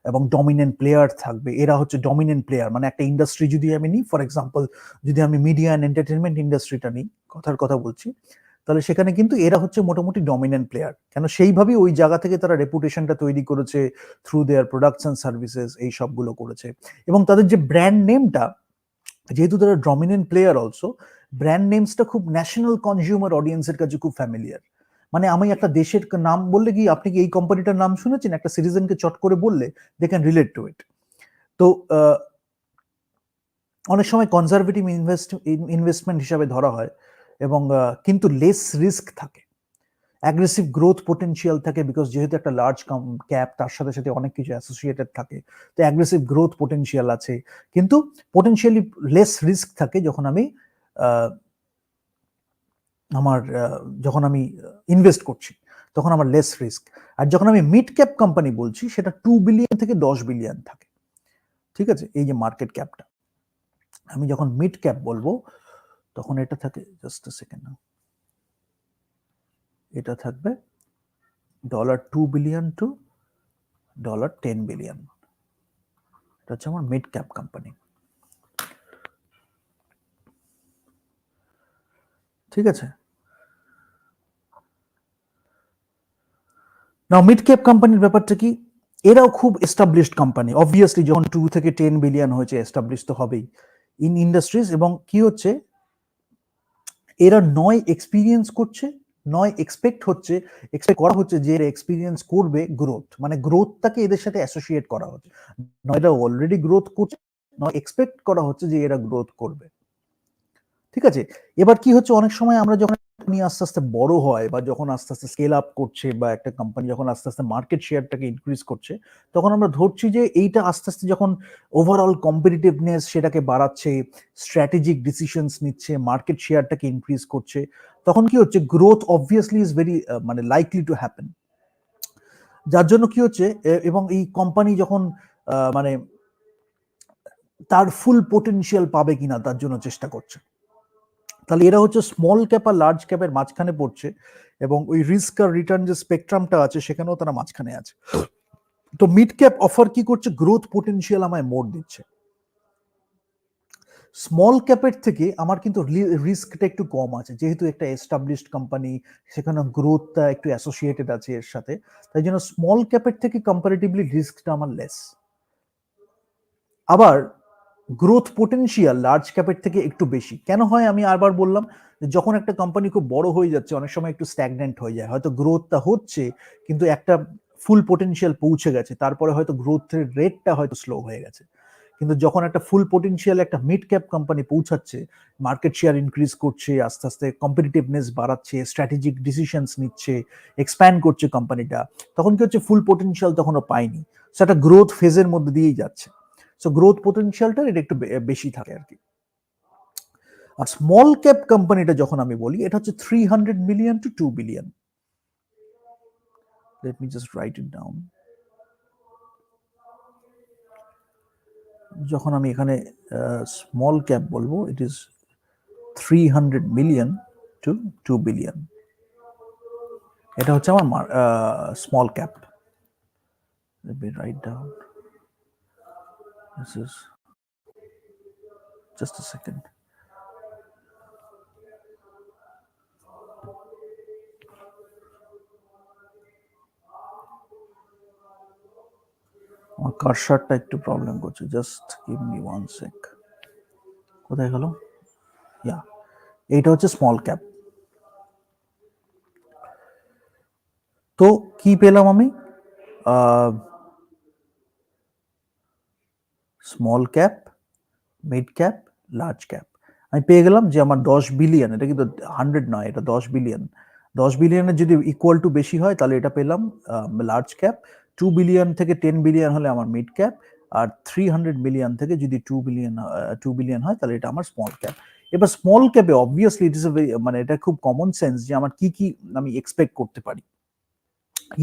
এবং ডমিনেন্ট প্লেয়ার থাকবে। এরা হচ্ছে ডমিনেন্ট প্লেয়ার, মানে একটা ইন্ডাস্ট্রি যদি আমি নিই, ফর এক্সাম্পল যদি আমি মিডিয়া অ্যান্ড এন্টারটেনমেন্ট ইন্ডাস্ট্রিটা নিই, কথার কথা বলছি, তাহলে সেখানে কিন্তু এরা হচ্ছে মোটামুটি ডমিনেন্ট প্লেয়ার। কেন সেইভাবেই ওই জায়গা থেকে তারা রেপুটেশনটা তৈরি করেছে, through there products and services এই সবগুলো করেছে। এবং তাদের যে ব্র্যান্ড নেমটা, যেহেতু তারা ডমিনেন্ট প্লেয়ার অলসো, ব্র্যান্ড নেমসটা খুব ন্যাশনাল কনজিউমার অডিয়েন্সের কাছে খুব ফ্যামিলিয়ার। মানে আমি একটা দেশের নাম বললে কি, আপনি কি এই কোম্পানিটার নাম শুনেছেন, একটা সিটিজেনকে চট করে বললে দে ক্যান রিলেট টু ইট। তো অনেক সময় কনজারভেটিভ ইনভেস্টমেন্ট হিসাবে ধরা হয়, এবং কিন্তু লেস রিস্ক থাকে, অ্যাগ্রেসিভ গ্রোথ পোটেনশিয়াল থাকে, বিকজ যেহেতু একটা লার্জ ক্যাপ তার সাথে সাথে অনেক কিছু অ্যাসোসিয়েটেড থাকে, তো অ্যাগ্রেসিভ গ্রোথ পোটেনশিয়াল আছে, কিন্তু পোটেনশিয়ালি লেস রিস্ক থাকে যখন আমি যখন আমি ইনভেস্ট করছি, তখন আমার লেস রিস্ক। আর যখন আমি মিড ক্যাপ কোম্পানি বলছি, সেটা 2 বিলিয়ন থেকে 10 বিলিয়ন থাকে। ঠিক আছে, এই যে মার্কেট ক্যাপটা, আমি যখন মিড ক্যাপ বলবো তখন এটা থাকে, জাস্ট আ সেকেন্ড, এটা থাকবে $2 বিলিয়ন টু $10 বিলিয়ন। এটা হচ্ছে আমার মিড ক্যাপ কোম্পানি। ঠিক আছে, নাও মিড ক্যাপ কোম্পানির ব্যাপারটা কি, এরাও খুব এস্টাবলিশড কোম্পানি। অবভিয়াসলি যখন 2 থেকে 10 বিলিয়ন হয়েছে, এস্টাবলিশ তো হবেই ইন ইন্ডাস্ট্রিজ। এবং কি হচ্ছে, এরা নয় এক্সপিরিয়েন্স করছে, নয় এক্সপেক্ট করা হচ্ছে যে এরা এক্সপিরিয়েন্স করবে গ্রোথ, মানে গ্রোথটাকে এদের সাথে অ্যাসোসিয়েট করা হচ্ছে। নয় এরা অলরেডি গ্রোথ করছে, নয় এক্সপেক্ট করা হচ্ছে যে এরা গ্রোথ করবে। ঠিক আছে, এবার কি হচ্ছে, অনেক সময় আমরা যখন আস্তে আস্তে বড় হয়, বা যখন আস্তে আস্তে স্কেল আপ করছে, বা একটা কোম্পানি যখন আস্তে আস্তে মার্কেট শেয়ারটাকে ইনক্রিজ করছে, তখন আমরা ধরছি যে এইটা আস্তে আস্তে যখন ওভারঅল কম্পিটিটিভনেস সেটাকে বাড়াচ্ছে, স্ট্র্যাটেজিক ডিসিশনস নিচ্ছে, মার্কেট শেয়ারটাকে ইনক্রিজ করছে, তখন কি হচ্ছে, গ্রোথ অবভিয়াসলি ইজ ভেরি মানে লাইকলি টু হ্যাপেন। যার জন্য কি হচ্ছে, এবং এই কোম্পানি যখন মানে তার ফুল পোটেনশিয়াল পাবে কিনা তার জন্য চেষ্টা করছে, তাহলে এরা হচ্ছে স্মল ক্যাপ আর লার্জ ক্যাপের মাঝখানে পড়ছে, এবং ওই রিস্ক আর রিটার্ন যে স্পেকট্রামটা আছে সেখানেও তারা মাঝখানে আছে। তো মিড ক্যাপ অফার কি করছে, গ্রোথ পোটেনশিয়াল আমায় মোর দিচ্ছে। স্মল ক্যাপের থেকে আমার কিন্তু রিস্কটা একটু কম আছে, যেহেতু একটা এস্টাবলিশড কোম্পানি, সেখানে গ্রোথটা একটু অ্যাসোসিয়েটেড আছে এর সাথে, তাই জন্য স্মল ক্যাপের থেকে কম্পারেটিভলি রিস্কটা আমার লেস। আবার গ্রোথ পোটেনশিয়াল লার্জ ক্যাপের থেকে একটু বেশি। কেন হয়, আমি আবার বললাম, যখন একটা কোম্পানি খুব বড় হয়ে যাচ্ছে, অনেক সময় একটু স্ট্যাগনেন্ট হয়ে যায়, হয়তো গ্রোথটা হচ্ছে কিন্তু একটা ফুল পোটেনশিয়াল পৌঁছে গেছে, তারপরে হয়তো গ্রোথের রেটটা হয়তো স্লো হয়ে গেছে। কিন্তু যখন একটা ফুল পোটেনশিয়াল একটা মিড ক্যাপ কোম্পানি পৌঁছাচ্ছে, মার্কেট শেয়ার ইনক্রিজ করছে, আস্তে আস্তে কম্পিটিটিভনেস বাড়াচ্ছে, স্ট্র্যাটেজিক ডিসিশনস নিচ্ছে, এক্সপ্যান্ড করছে কোম্পানিটা, তখন কি হচ্ছে, ফুল পোটেনশিয়াল তখনও পায়নি, সেটা গ্রোথ ফেজের মধ্যে দিয়েই যাচ্ছে। সো গ্রোথ পোটেনশিয়ালটা এটা একটু বেশি থাকে আর কি। আর স্মল ক্যাপ কোম্পানিটা যখন আমি বলি, এটা হচ্ছে 300 million to 2 billion. Let me just write it down. যখন আমি এখানে স্মল ক্যাপ বলবো, it is 300 million to 2 billion. এটা হচ্ছে আমার small cap. Let me write down. This is just a second. আমার কারসারটা একটু প্রবলেম করছে, জাস্ট গিভ মি 1 sec। কোথায় গেল? ইয়া, এইটা হচ্ছে স্মল ক্যাপ। তো কি পেলাম আমি? Small cap, mid cap, large cap. আমি পেয়ে গেলাম যে আমার 10 বিলিয়ন, এটা কিন্তু 100 নয়, এটা 10 বিলিয়ন। 10 বিলিয়নের যদি ইকুয়াল টু বেশি হয় তাহলে এটা পেলাম লার্জ ক্যাপ। 2 বিলিয়ন থেকে 10 বিলিয়ন হলে আমার মিড ক্যাপ, আর 300 মিলিয়ন থেকে যদি 2 বিলিয়ন হয় তাহলে এটা আমার স্মল ক্যাপ। এবার স্মল ক্যাপে অবভিয়াসলি ইট ইস মানে এটা খুব কমন সেন্স যে আমার কি কি আমি এক্সপেক্ট করতে পারি।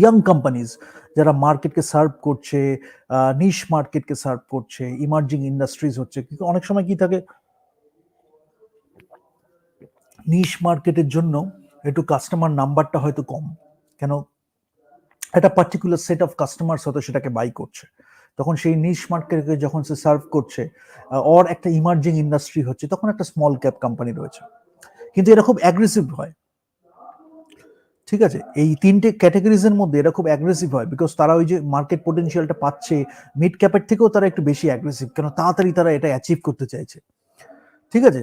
ইয়াং কোম্পানিজ যারা মার্কেটকে সার্ভ করছে, নিশ মার্কেটকে সার্ভ করছে, ইমার্জিং ইন্ডাস্ট্রিজ হচ্ছে, কিন্তু অনেক সময় কি থাকে, নিশ মার্কেটের জন্য একটু কাস্টমার নাম্বারটা হয়তো কম, কেন একটা পার্টিকুলার সেট অফ কাস্টমার্স হয়তো সেটাকে বাই করছে, তখন সেই নিশ মার্কেটকে যখন সে সার্ভ করছে, ওর একটা ইমার্জিং ইন্ডাস্ট্রি হচ্ছে, তখন একটা স্মল ক্যাপ কোম্পানি রয়েছে, কিন্তু এরা খুব অ্যাগ্রেসিভ হয়। ঠিক আছে, এই তিনটে ক্যাটাগরিজের মধ্যে এরা খুব অ্যাগ্রেসিভ হয়, বিকজ তারা ওই যে মার্কেট পোটেনশিয়ালটা পাচ্ছে, মিড ক্যাপের থেকেও তারা একটু বেশি অ্যাগ্রেসিভ, কেন তাড়াতাড়ি তারা এটা অ্যাচিভ করতে চাইছে। ঠিক আছে,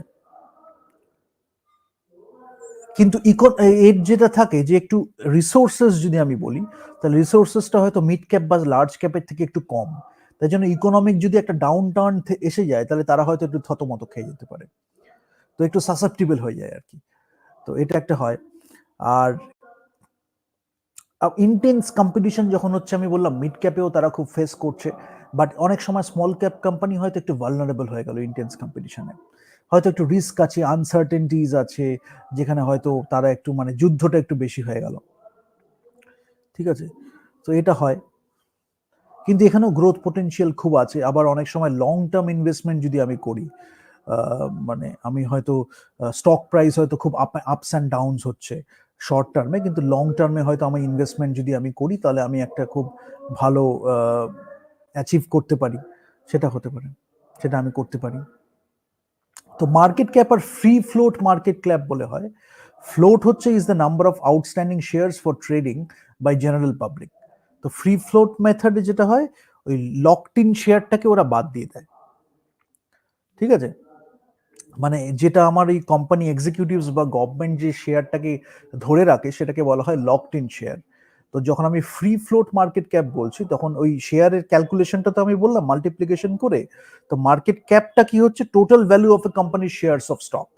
কিন্তু এর যেটা থাকে যে একটু রিসোর্সেস যদি আমি বলি, তাহলে রিসোর্সেসটা হয়তো মিড ক্যাপ বা লার্জ ক্যাপের থেকে একটু কম, তাই জন্য ইকোনমিক যদি একটা ডাউন টার্ন এসে যায় তাহলে তারা হয়তো একটু থতমত খেয়ে যেতে পারে, তো একটু সাসেপ্টিবল হয়ে যায় আর কি। তো এটা একটা হয়। আর ইন্টেন্স কম্পিটিশন যখন হচ্ছে, আমি বললাম মিড ক্যাপেও তারা খুব ফেস করছে, বাট অনেক সময় স্মল ক্যাপ কোম্পানি হয়তো একটু ভালনারেবল হয়ে গেল ইন্টেন্স কম্পিটিশনে, হয়তো একটু রিস্ক আছে, আনসার্টেনটিজ আছে, যেখানে হয়তো তারা একটু মানে যুদ্ধটা একটু বেশি হয়ে গেল। ঠিক আছে, তো এটা হয়, কিন্তু এখানেও গ্রোথ পোটেনশিয়াল খুব আছে। আবার অনেক সময় লং টার্ম ইনভেস্টমেন্ট যদি আমি করি, মানে আমি হয়তো স্টক প্রাইস হয়তো খুব আপস অ্যান্ড ডাউনস হচ্ছে শর্ট টার্মে, কিন্তু লং টার্মে হয়তো আমার ইনভেস্টমেন্ট যদি আমি করি তাহলে আমি একটা খুব ভালো অ্যাচিভ করতে পারি, সেটা হতে পারে, সেটা আমি করতে পারি। তো মার্কেট ক্যাপ আর ফ্রি ফ্লোট মার্কেট ক্যাপ বলে হয়। ফ্লোট হচ্ছে is the number of outstanding shares for trading by general public. তো ফ্রি ফ্লোট মেথডে যেটা হয়, ওই লকড ইন শেয়ারটাকে ওরা বাদ দিয়ে দেয়। ঠিক আছে, মানে যেটা আমার এই কোম্পানি এক্সিকিউটিভস বা গভর্নমেন্ট যে শেয়ারটাকে ধরে রাখে সেটাকে বলা হয় লকড ইন শেয়ার। তো যখন আমি ফ্রি ফ্লোট মার্কেট ক্যাপ বলছি, তখন ওই শেয়ারের ক্যালকুলেশনটা তো আমি বললাম মাল্টিপ্লিকেশন করে, তো মার্কেট ক্যাপটা কি হচ্ছে, টোটাল ভ্যালু অফ এ কোম্পানির শেয়ারস অফ স্টক,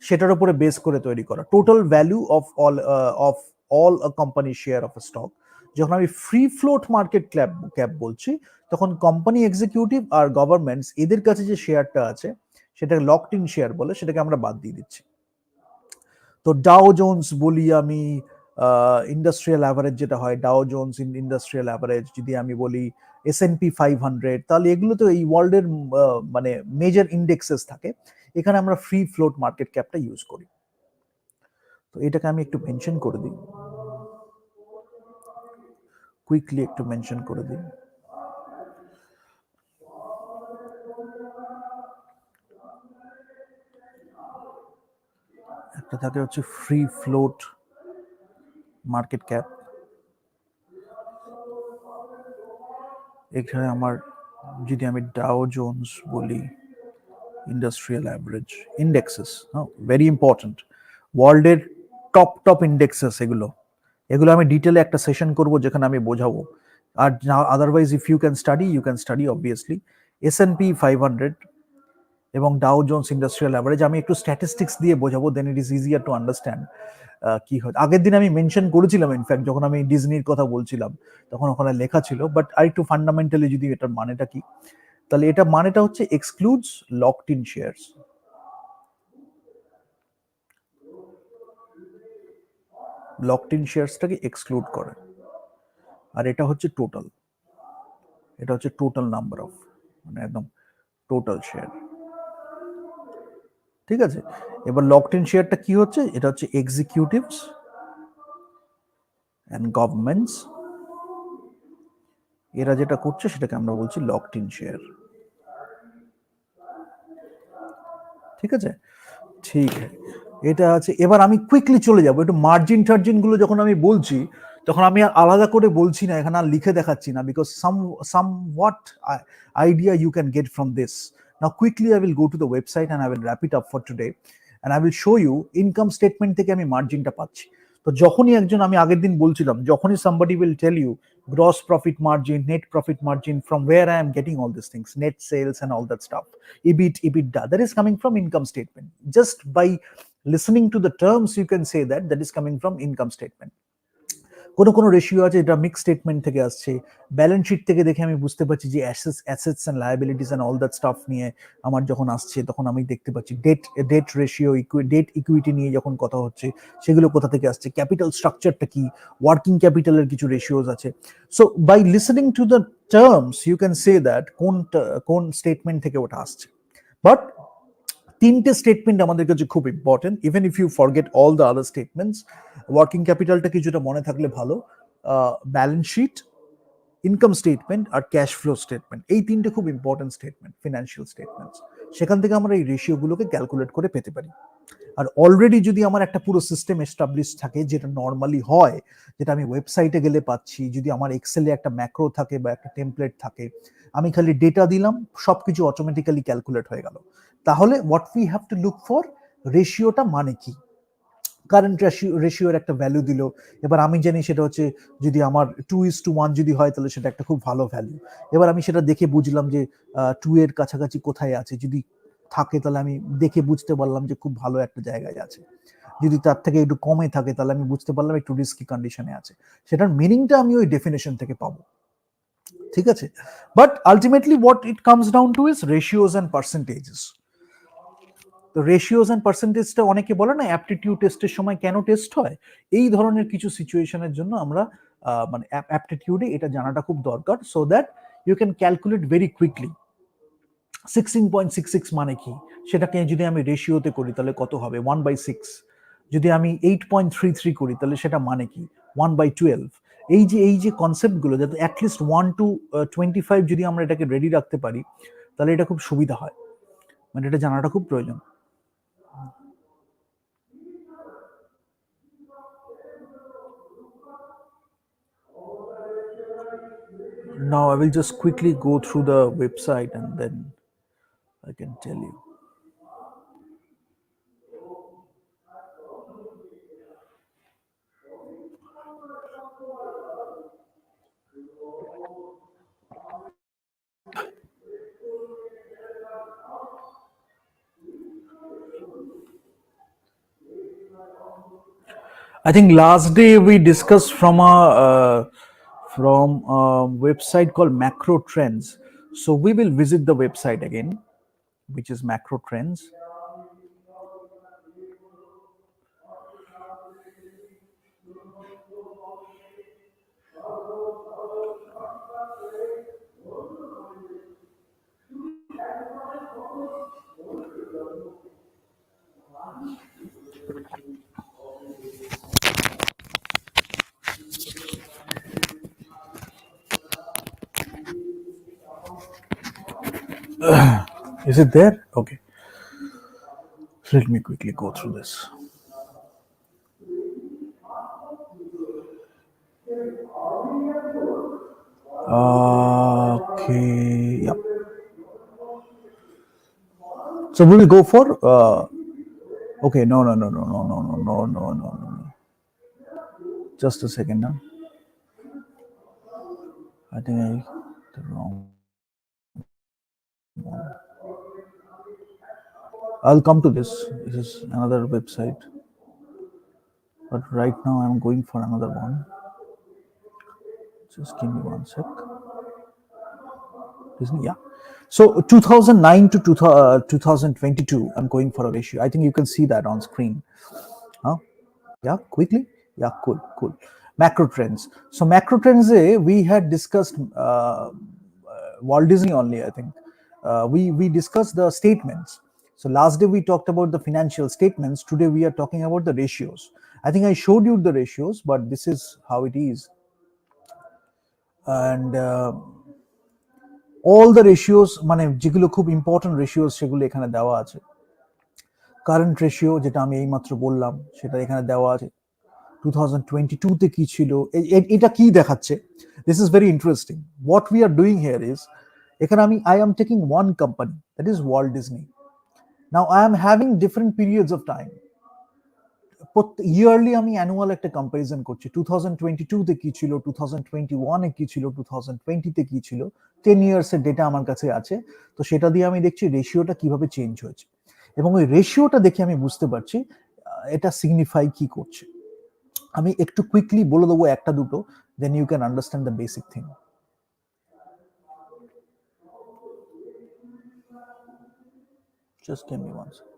সেটার উপরে বেস করে তৈরি করা total value of all a company share of a stock. যখন আমি ফ্রি ফ্লোট মার্কেট ক্যাপ বলছি, তখন কোম্পানি এক্সিকিউটিভ আর গভর্নমেন্টস এদের কাছে যে শেয়ারটা আছে সেটাকে লকড ইন শেয়ার বলে, সেটাকে আমরা বাদ দিয়ে দিচ্ছি। তো ডাও জোন্স বলি আমি, ইন্ডাস্ট্রিয়াল অ্যাভারেজ যেটা হয়, ডাও জোন্স ইন্ডাস্ট্রিয়াল অ্যাভারেজ যদি আমি বলি, S&P 500, তাহলে এগুলো তো এই ওয়ার্ল্ডের মানে মেজর ইন্ডেক্সেস থাকে, এখানে আমরা ফ্রি ফ্লোট মার্কেট ক্যাপটা ইউজ করি। তো এটাকে আমি একটু মেনশন করে দিই, কুইকলি একটু মেনশন করে দিই। একটা থাকে হচ্ছে ফ্রি ফ্লোট মার্কেট ক্যাপ, এখানে আমার যদি আমি ডাও জোন্স বলি, ইন্ডাস্ট্রিয়াল অ্যাভারেজ ইন্ডেক্সেস, হ্যাঁ ভেরি ইম্পর্টেন্ট, ওয়ার্ল্ডের টপ টপ ইন্ডেক্সেস এগুলো, এগুলো আমি ডিটেলে একটা সেশন করব যেখানে আমি বোঝাবো। আর otherwise if you can study obviously S&P 500 এবং ডাও জোন্স ইন্ডাস্ট্রিয়াল অ্যাভারেজ। আমি একটু স্ট্যাটিস্টিক্স দিয়ে বোঝাবো, then it is easier to understand কি হয়। আগের দিন আমি মেনশন করেছিলাম, ইনফ্যাক্ট যখন আমি ডিজনির কথা বলছিলাম তখন ওখানে লেখা ছিল, বাট আর একটু ফান্ডামেন্টালি যদি এটার মানেটা কি, তাহলে এটা মানেটা হচ্ছে excludes locked in shares, locked in শেয়ারসটাকে এক্সক্লুড করে, আর এটা হচ্ছে টোটাল, এটা হচ্ছে টোটাল নাম্বার অফ, মানে একদম টোটাল শেয়ার। ঠিক আছে, এবার লকড ইন শেয়ারটা কি হচ্ছে, এটা হচ্ছে এক্সিকিউটিভস অ্যান্ড গভর্নমেন্টস এরা যেটা করছে সেটাকে আমরা বলছি লকড ইন শেয়ার। ঠিক আছে, ঠিক এটা আছে। এবার আমি কুইকলি চলে যাব একটু মার্জিন টার্জিন গুলো যখন আমি বলছি তখন আমি আর আলাদা করে বলছি না, এখানে আর লিখে দেখাচ্ছি না, because some what idea you can get from this. Now quickly I will go to the website and I will wrap it up for today and I will show you income statement থেকে আমি মার্জিনটা পাচ্ছি। তো যখনই একজন, আমি আগের দিন বলছিলাম, যখনই somebody will tell you gross profit margin, net profit margin, from where I am getting all these things, net sales and all that stuff, EBIT, EBITDA, that is coming from income statement. Just by listening to the terms you can say that that is coming from income statement. কোনো কোনো ratio আছে এটা mix statement থেকে আসছে, balance sheet থেকে দেখে আমি বুঝতে পারছি যে assets and liabilities and all that staff নিয়ে আমার যখন আসছে তখন আমি দেখতে পাচ্ছি ডেট রেশিও, ডেট ইকুইটি নিয়ে যখন কথা হচ্ছে সেগুলো কোথা থেকে আসছে, ক্যাপিটাল স্ট্রাকচারটা কি, ওয়ার্কিং ক্যাপিটালের কিছু রেশিওস আছে। So by listening to the terms you can say that কোন স্টেটমেন্ট থেকে ওটা আসছে। বাট তিনটে স্টেটমেন্ট আমাদের কাছে খুব important, even if you forget all the other statements. Working ক্যাপিটালটা কিছুটা মনে থাকলে ভালো, ব্যালেন্স শিট, ইনকাম স্টেটমেন্ট আর ক্যাশ ফ্লো স্টেটমেন্ট, এই তিনটে খুব ইম্পর্টেন্ট স্টেটমেন্ট, ফিনান্সিয়াল স্টেটমেন্টস। সেখান থেকে আমরা এই রেশিওগুলোকে ক্যালকুলেট করে পেতে পারি। আর অলরেডি যদি আমার একটা পুরো সিস্টেম এস্টাবলিশ থাকে, যেটা নর্মালি হয়, যেটা আমি ওয়েবসাইটে গেলে পাচ্ছি, যদি আমার এক্সেলে একটা ম্যাক্রো থাকে বা একটা টেমপ্লেট থাকে, আমি খালি ডেটা দিলাম, সবকিছু অটোমেটিক্যালি ক্যালকুলেট হয়ে গেল, তাহলে what we have to look for, রেশিওটা মানে কি, কারেন্ট রেশিওর একটা ভ্যালু দিল। এবার আমি জানি সেটা হচ্ছে যদি আমার 2:1 যদি হয় তাহলে সেটা একটা খুব ভালো ভ্যালু। এবার আমি সেটা দেখে বুঝলাম যে 2 এর কাছাকাছি কোথায় আছে, যদি থাকে তাহলে আমি দেখে বুঝতে পারলাম যে খুব ভালো একটা জায়গায় আছে, যদি তার থেকে একটু কমে থাকে তাহলে আমি বুঝতে পারলাম একটু রিস্কি কন্ডিশনে আছে। সেটার মিনিংটা আমি ওই ডেফিনেশন থেকে পাবো। ঠিক আছে, but ultimately what it comes down to is ratios and পার্সেন্টেজেস। তো রেশিওস অ্যান্ড পার্সেন্টেজটা অনেকে বলে না অ্যাপটিটিউড টেস্টের সময় কেন টেস্ট হয়, এই ধরনের কিছু সিচুয়েশনের জন্য আমরা মানে অ্যাপটিটিউডে এটা জানাটা খুব দরকার, so that you can calculate very quickly 16.66 মানে কি, সেটাকে যদি আমি রেশিওতে করি তাহলে কত হবে 1/6, যদি আমি 8.33 করি তাহলে সেটা মানে কি 1/12। এই যে কনসেপ্টগুলো যাতে অ্যাটলিস্ট 1 to 25 যদি আমরা এটাকে রেডি রাখতে পারি তাহলে এটা খুব সুবিধা হয়, মানে এটা জানাটা খুব প্রয়োজন। Now I will just quickly go through the website and then I can tell you. I think last day we discussed from a website called Macro Trends. So we will visit the website again, which is Macro Trends. Is it there? Okay. Let me quickly go through this. Okay. Yep. So we will go for. Okay. No. No. No. No. No. No. No. No. No. No. No. Just a second now. I think I the wrong one. I'll come to this. This is another website. But right now I'm going for another one. Just give me one sec. Yeah. So 2009 to 2022, I'm going for a ratio. I think you can see that on screen. Huh? Yeah, quickly. Yeah, cool. Macro trends. So macro trends, we had discussed Walt Disney only. I think we discussed the statements. So last day we talked about the financial statements. Today we are talking about the ratios. I think I showed you the ratios, but this is how it is. And all the ratios, মানে যেগুলো খুব important ratios সেগুলো এখানে দেওয়া আছে। Current ratio যেটা আমি এইমাত্র বললাম সেটা এখানে দেওয়া আছে। 2022 কি ছিল, এটা কি দেখাচ্ছে, this is very interesting. What we are doing here is, এখানে আমি I am taking one company, that is Walt Disney. Now I am having different periods of time, yearly আমি অ্যানুয়াল একটা কম্পারিজন করছি। 2022 কি ছিল, 2021 কি ছিল, 2020 কি ছিল, 10 ইয়ার্স এর ডেটা আমার কাছে আছে। তো সেটা দিয়ে আমি দেখছি রেশিওটা কিভাবে চেঞ্জ হয়েছে, এবং ওই রেশিওটা দেখে আমি বুঝতে পারছি এটা সিগনিফাই কি করছে। আমি একটু কুইকলি বলে দেবো একটা দুটো, then you can understand the basic thing. Just give me one second.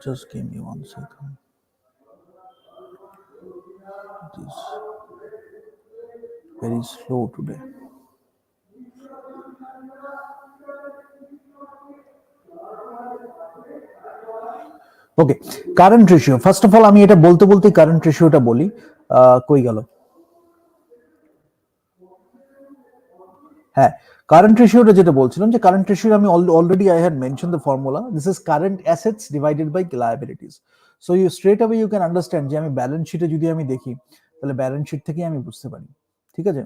Just give me one second. It is very slow today. Okay, current ratio, first of all আমি এটা বলতে বলতে কারেন্ট রেশিওটা বলি। কই গেল, হ্যাঁ, কারেন্ট রেশিওটা যেটা বলছিলাম, যে কারেন্ট রেশিও আমি already I had mention the formula, this is current assets divided by liabilities. So you straight away you can understand যে আমি ব্যালেন্স শিটে যদি আমি দেখি, তাহলে ব্যালেন্স শিট থেকে আমি বুঝতে পারি, ঠিক আছে।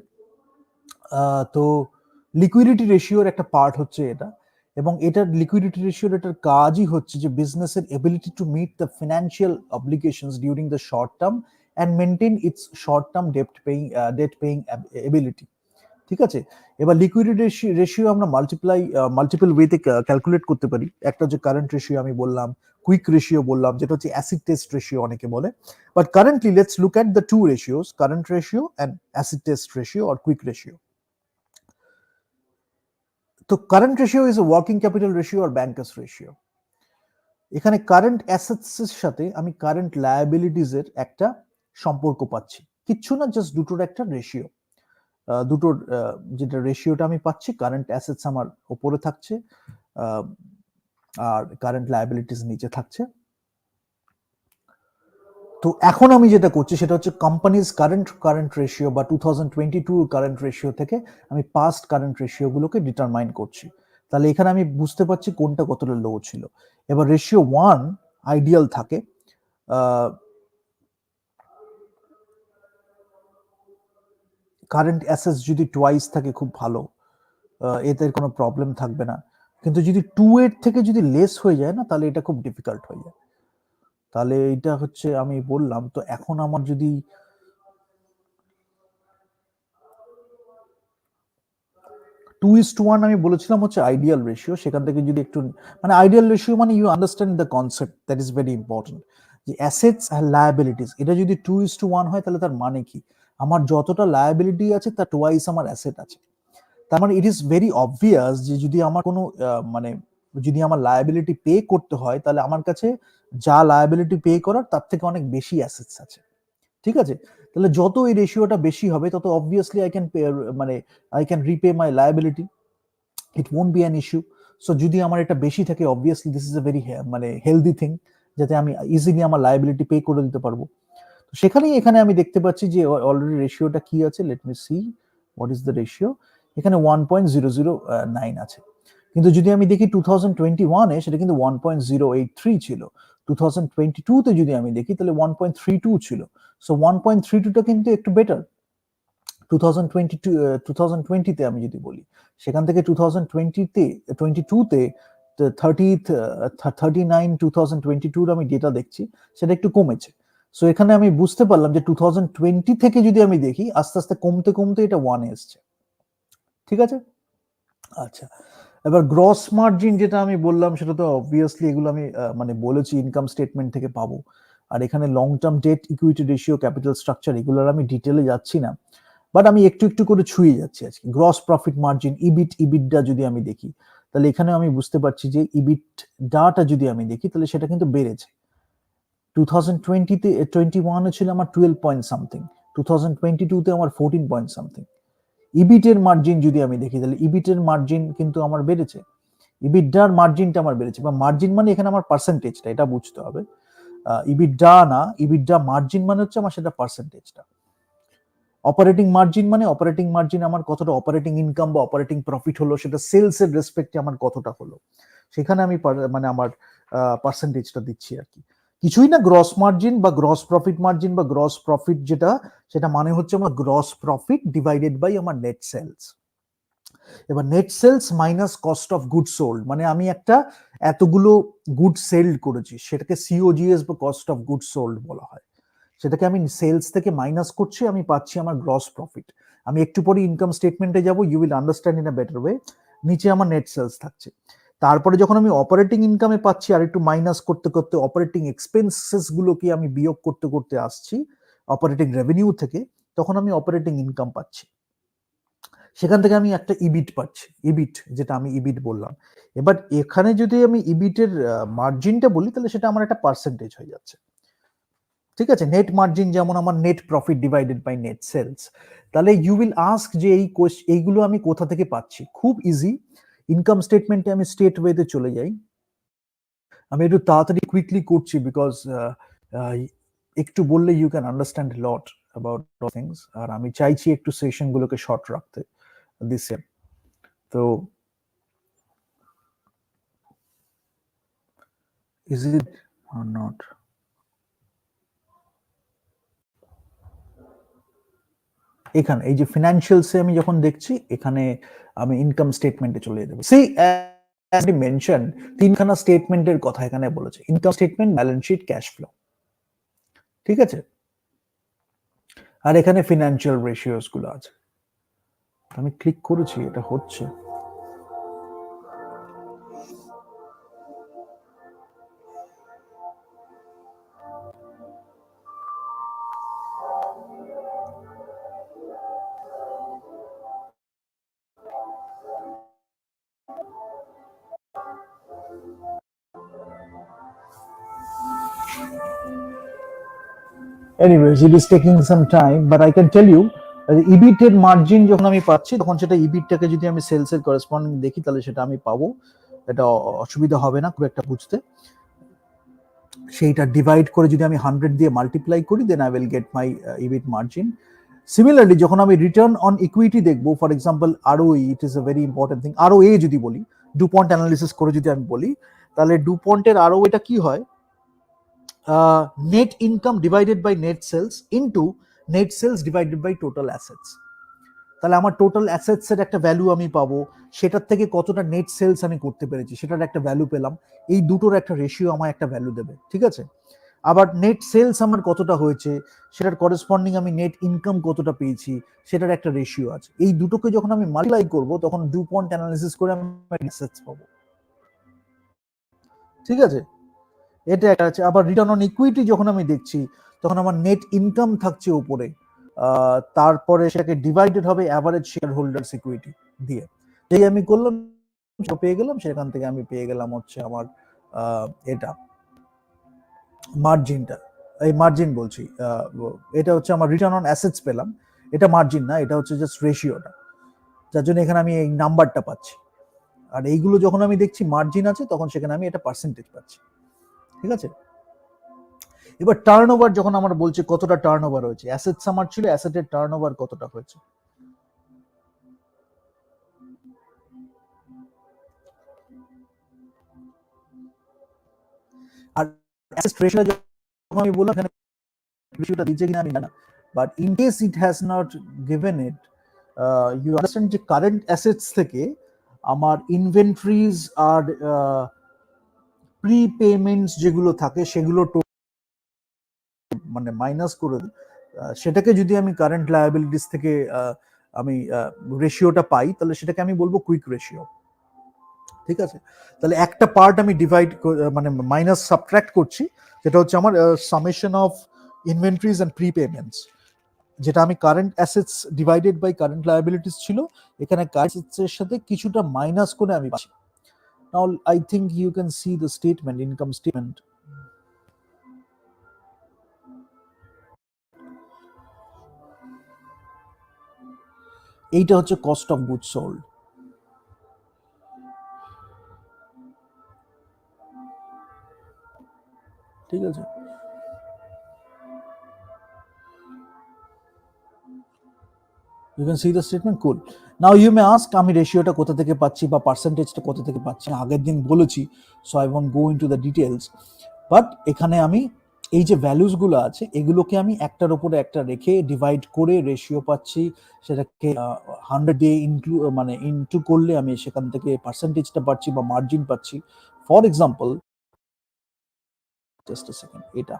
তো লিকুইডিটি রেশিওর একটা পার্ট হচ্ছে এটা, এবং এটার লিকুইডিটি রেশিওর এটার কাজই হচ্ছে যে বিজনেসের ability to meet the financial obligations during the short term and maintain its short term debt paying ability, ঠিক আছে। এবার লিকুইডিটি রেশিও আমরা মাল্টিপল ওয়েতে ক্যালকুলেট করতে পারি। একটা হচ্ছে কারেন্ট রেশিও আমি বললাম, কুইক রেশিও বললাম, যেটা হচ্ছে অ্যাসিড টেস্ট রেশিও অনেকে বলে। But currently let's look at the two ratios, current ratio and acid test ratio or quick ratio. তো current ratio is a working capital ratio আর bankers ratio. এখানে current assets এর সাথে আমি current liabilities এর একটা সম্পর্ক পাচ্ছি, কিচ্ছু না, জাস্ট দুটোর একটা রেশিও। দুটোর যেটা রেশিওটা আমি পাচ্ছি, কারেন্ট অ্যাসেটস আমার উপরে থাকছে আর কারেন্ট লায়াবিলিটিস নিচে থাকছে। তো এখন আমি যেটা করছি সেটা হচ্ছে কোম্পানিজ কারেন্ট রেশিও বা 2022 কারেন্ট রেশিও থেকে আমি পাস্ট কারেন্ট রেশিও গুলোকে ডিটারমাইন করছি। তাহলে এখানে আমি বুঝতে পারছি কোনটা কতটা লো ছিল। এবার রেশিও 1 আইডিয়াল থাকে, কারেন্ট অ্যাসেটস যদি টোয়াইস থাকে খুব ভালো, এতে কোনো প্রবলেম থাকবে না। কিন্তু যদি 2 এর থেকে যদি লেস হয়ে যায় না, তাহলে এটা খুব ডিফিকাল্ট হয়ে যায়। তাহলে এটা হচ্ছে আমি বললাম। তো এখন আমার যদি 2:1 আমি বলেছিলাম হচ্ছে আইডিয়াল রেশিও, সেখান থেকে যদি একটু, মানে আইডিয়াল রেশিও মানে you understand the concept, that is very important, যে অ্যাসেটস আর লায়াবিলিটিস এটা যদি 2:1 হয়, তাহলে তার মানে কি, আমার যতটা লায়াবিলিটি আছে তার টোয়াইস আমার অ্যাসেট আছে। তার মানে ইট ইজ ভেরি অবভিয়াস যে যদি আমার কোনো মানে যদি আমার লায়াবিলিটি পে করতে হয়, তাহলে আমার কাছে যা লায়াবিলিটি পে করার তার থেকে অনেক বেশি অ্যাসেটস আছে, ঠিক আছে। তাহলে যত এই রেশিওটা বেশি হবে, তত অবভিয়াসলি আই ক্যান পে, মানে I can repay my liability, it won't be an issue. So যদি আমার এটা বেশি থাকে, obviously this is a very মানে হেলদি থিং, যাতে আমি ইজিলি আমার লায়াবিলিটি পে করে দিতে পারবো। তো সেখানেই এখানে আমি দেখতে পাচ্ছি যে অলরেডি রেশিওটা কি আছে, let me see what is the ratio. এখানে 1.009 আছে, কিন্তু যদি আমি দেখি 2021-এ সেটা কিন্তু 1.083 ছিল। 2022-তে যদি আমি দেখি তাহলে 1.32 ছিল। সো 1.32টা কিন্তু একটু বেটার 2020-তে আমি যদি বলি, সেখান থেকে 2020-তে 22-তে 39 2022 আমি ডেটা দেখছি, সেটা একটু কমেছে। সো এখানে আমি বুঝতে পারলাম যে 2020 থেকে যদি আমি দেখি, আস্তে আস্তে কমতে কমতে এটা 1-এ এসছে, ঠিক আছে। আচ্ছা, এবার গ্রস মার্জিন যেটা আমি বললাম, সেটা তো অবভিয়াসলি এগুলো আমি মানে বলেছি ইনকাম স্টেটমেন্ট থেকে পাবো। আর এখানে long term debt, equity ratio, capital structure, এগুলোর আমি ডিটেলে যাচ্ছি না, বাট আমি একটু একটু করে ছুঁয়ে যাচ্ছি আজকে। গ্রস প্রফিট মার্জিন, ইবিডা যদি আমি দেখি, তাহলে এখানে আমি বুঝতে পারছি যে ইবিট ডাটা যদি আমি দেখি, তাহলে সেটা কিন্তু বেড়েছে। 2021-এ ছিল আমার 12 পয়েন্ট সামথিং, 2022-তে আমার 14 পয়েন্ট সামথিং। ইবিটের মার্জিন যদি আমি দেখি তাহলে ইবিটের মার্জিন কিন্তু আমার বেড়েছে, ইবিডার মার্জিনটা আমার বেড়েছে, বা মার্জিন মানে এখানে আমার পার্সেন্টেজটা, এটা বুঝতে হবে। ইবিডা না, ইবিডা মার্জিন মানে হচ্ছে আমার সেটা পার্সেন্টেজটা। অপারেটিং মার্জিন মানে অপারেটিং মার্জিন আমার কতটা অপারেটিং ইনকাম বা অপারেটিং প্রফিট হলো, সেটা সেলস এর রেসপেক্টে আমার কতটা হলো, সেখানে আমি মানে আমার পার্সেন্টেজটা দিচ্ছি আর কি। কিছুই না, গ্রস মার্জিন বা গ্রস প্রফিট মার্জিন বা গ্রস প্রফিট যেটা, সেটা মানে হচ্ছে আমার গ্রস প্রফিট ডিভাইডেড বাই আমার নেট সেলস। এবার net sales minus cost of good sold, মানে আমি একটা এতগুলো গুড সেল করেছি, সেটাকে সিওজিএস বা কস্ট অফ গুড সোল্ড বলা হয়। সেটাকে আমি সেলস থেকে মাইনাস করছি, আমি পাচ্ছি আমার গ্রস প্রফিট। আমি একটু পরে ইনকাম স্টেটমেন্টে যাব, you will understand in a better way. নিচে আমার নেট সেলস থাকছে, তারপরে যখন আমি অপারেটিং ইনকামে পাচ্ছি আর একটু মাইনাস করতে করতে অপারেটিং এক্সপেন্সেস গুলোকে আমি বিয়োগ করতে করতে আসছি অপারেটিং রেভিনিউ থেকে, তখন আমি অপারেটিং ইনকাম পাচ্ছি। সেখান থেকে আমি একটা ইবিট পাচ্ছি, ইবিট যেটা আমি ইবিট বললাম। এবার এখানে যদি আমি ইবিটের মার্জিনটা বলি তাহলে সেটা আমার একটা পার্সেন্টেজ হয়ে যাচ্ছে। ঠিক আছে, নেট মার্জিন যেমন আমার net profit divided by net sales. তাহলে ইউ উইল আস্ক যে এইগুলো আমি কোথা থেকে পাচ্ছি, খুব ইজি। ইনকাম স্টেটমেন্টে আমি স্টেট ওয়েতে চলে যাই, আমি একটু তাড়াতাড়ি কুইকলি করছি বিকজ একটু বললে you can understand lot about things, আর আমি চাইছি একটু সেশনগুলোকে শর্ট রাখতে দিস ইয়ার। তো ইজ ইট অর নট? এখানে এই যে ফিনান্সিয়ালসে আমি যখন দেখছি, এখানে আমি ইনকাম স্টেটমেন্টে চলে যেতে পারি। সেই অ্যাজ মেনশন, তিনখানা স্টেটমেন্টের কথা এখানে বলেছে, income statement, balance sheet, cash flow. ঠিক আছে, আর এখানে ফিনান্সিয়াল রেশিওস গুলো আছে। আমি ক্লিক করেছি, এটা হচ্ছে। Anyways, it is taking some time, but I can tell you, ইবিট এর মার্জিন যখন আমি পাচ্ছি, তখন সেটা ইবিটটাকে যদি আমি সেলস এর করেসপন্ডিং দেখি, তাহলে সেটা আমি পাবো। এটা অসুবিধা হবে না খুব একটা বুঝতে। সেইটা ডিভাইড করে যদি আমি 100 দিয়ে মাল্টিপ্লাই করি, then I will get my EBIT margin. Similarly যখন আমি রিটার্ন অন ইকুইটি দেখবো, for example ROE, it is a very important thing. ROA যদি বলি, ডুপন্ট অ্যানালিসিস করে যদি আমি বলি, তাহলে ডুপন্টের আরওএটা কি হয়? Net income divided by net sales into net sales divided by total assets. তাহলে আমার টোটাল অ্যাসেটস এর একটা ভ্যালু আমি পাবো, সেটার থেকে কতটা নেট সেলস আমি করতে পেরেছি সেটার একটা ভ্যালু পেলাম। এই দুটোর একটা রেশিও আমার একটা ভ্যালু দেবে, ঠিক আছে? আবার নেট সেলস আমার কতটা হয়েছে, সেটার করেসপন্ডিং আমি নেট ইনকাম কতটা পেয়েছি, সেটার একটা রেশিও আছে। এই দুটোকে যখন আমি মাল্টিপ্লাই করব, তখন ডুপন্ট অ্যানালিসিস করে আমি অ্যাসেটস পাবো। ঠিক আছে, এটা একটা আছে। আবার রিটার্ন অন ইকুইটি যখন আমি দেখছি, তখন আমার নেট ইনকাম থাকছে উপরে, তারপরে সেটাকে ডিভাইডেড হবে অ্যাভারেজ শেয়ার হোল্ডার্স ইকুইটি দিয়ে। যেই আমি করলাম, পেয়ে গেলাম, সেখান থেকে আমি পেয়ে গেলাম হচ্ছে আমার এটা মার্জিনটা। এই মার্জিন বলছি, এটা হচ্ছে আমার রিটার্ন অন অ্যাসেটস পেলাম। এটা মার্জিন না, এটা হচ্ছে জাস্ট রেশিওটা, যার জন্য এখানে আমি এই নাম্বারটা পাচ্ছি। আর এইগুলো যখন আমি দেখছি মার্জিন আছে, তখন সেখানে আমি এটা পার্সেন্টেজ পাচ্ছি। ঠিক আছে, এবার টার্নওভার যখন আমার বলছে কতটা টার্নওভার হয়েছে, অ্যাসেটস আমার ছিল, অ্যাসেটের টার্নওভার কতটা হয়েছে। আর অ্যাসেট রেশিও যখন আমি বললাম, এখানে রেশিওটা দিচ্ছে কিনা আমি জানি না, but in case it has not given it, you understand যে কারেন্ট অ্যাসেটস থেকে আমার ইনভেন্টরিজ আর প্রি পেমেন্টস যেগুলো থাকে, সেগুলো মানে মাইনাস করে সেটাকে যদি আমি কারেন্ট লায়াবিলিটিস থেকে আমি রেশিওটা পাই, তাহলে সেটাকে আমি বলবো কুইক রেশিও। ঠিক আছে, তাহলে একটা পার্ট আমি ডিভাইড মানে মাইনাস সাবট্রাক্ট করছি, যেটা হচ্ছে আমার summation of inventories and prepayments, যেটা আমি current assets divided by current liabilities ছিল, এখানে কারেন্ট অ্যাসেটস এর সাথে কিছুটা মাইনাস করে আমি পাচ্ছি। Now I think you can see the statement, income statement. এইটা হচ্ছে কস্ট অফ গুডস সোল্ড। ঠিক আছে, you can see the statement, cool. Now you may ask আমি রেশিওটা কোথা থেকে পাচ্ছি বা পার্সেন্টেজটা কোথা থেকে পাচ্ছি, আগের দিন বলেছি, so I won't go into the details. But এখানে আমি এই যে ভ্যালুসগুলো আছে এগুলোকে আমি একটার উপরে একটা রেখে ডিভাইড করে রেশিও পাচ্ছি, সেটাকে 100 দিয়ে মানে ইনটু করলে আমি সেখান থেকে পার্সেন্টেজটা পাচ্ছি বা মার্জিন পাচ্ছি। For example, just a second, এটা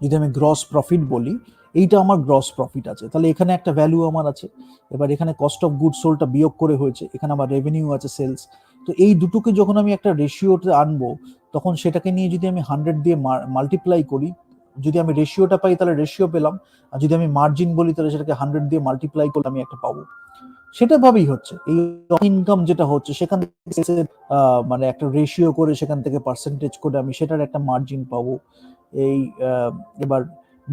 যদি আমি গ্রস প্রফিট বলি, এইটা আমার গ্রস প্রফিট আছে, তাহলে এখানে একটা ভ্যালু আমার আছে। এবার এখানে কস্ট অফ গুড সোল্ডটা বিয়োগ করে হয়েছে, এখানে আমার রেভিনিউ আছে, সেলস। তো এই দুটোকে যখন আমি একটা রেশিওতে আনবো, তখন সেটাকে নিয়ে যদি আমি 100 দিয়ে মাল্টিপ্লাই করি, যদি আমি রেশিওটা পাই তাহলে রেশিও পেলাম, আর যদি আমি মার্জিন বলি তাহলে সেটাকে 100 দিয়ে মাল্টিপ্লাই করলে আমি একটা পাবো। সেটা ভাবেই হচ্ছে এই ইনকাম যেটা হচ্ছে, সেখান থেকে মানে একটা রেশিও করে সেখান থেকে পার্সেন্টেজ করে আমি সেটার একটা মার্জিন পাবো। এই এবার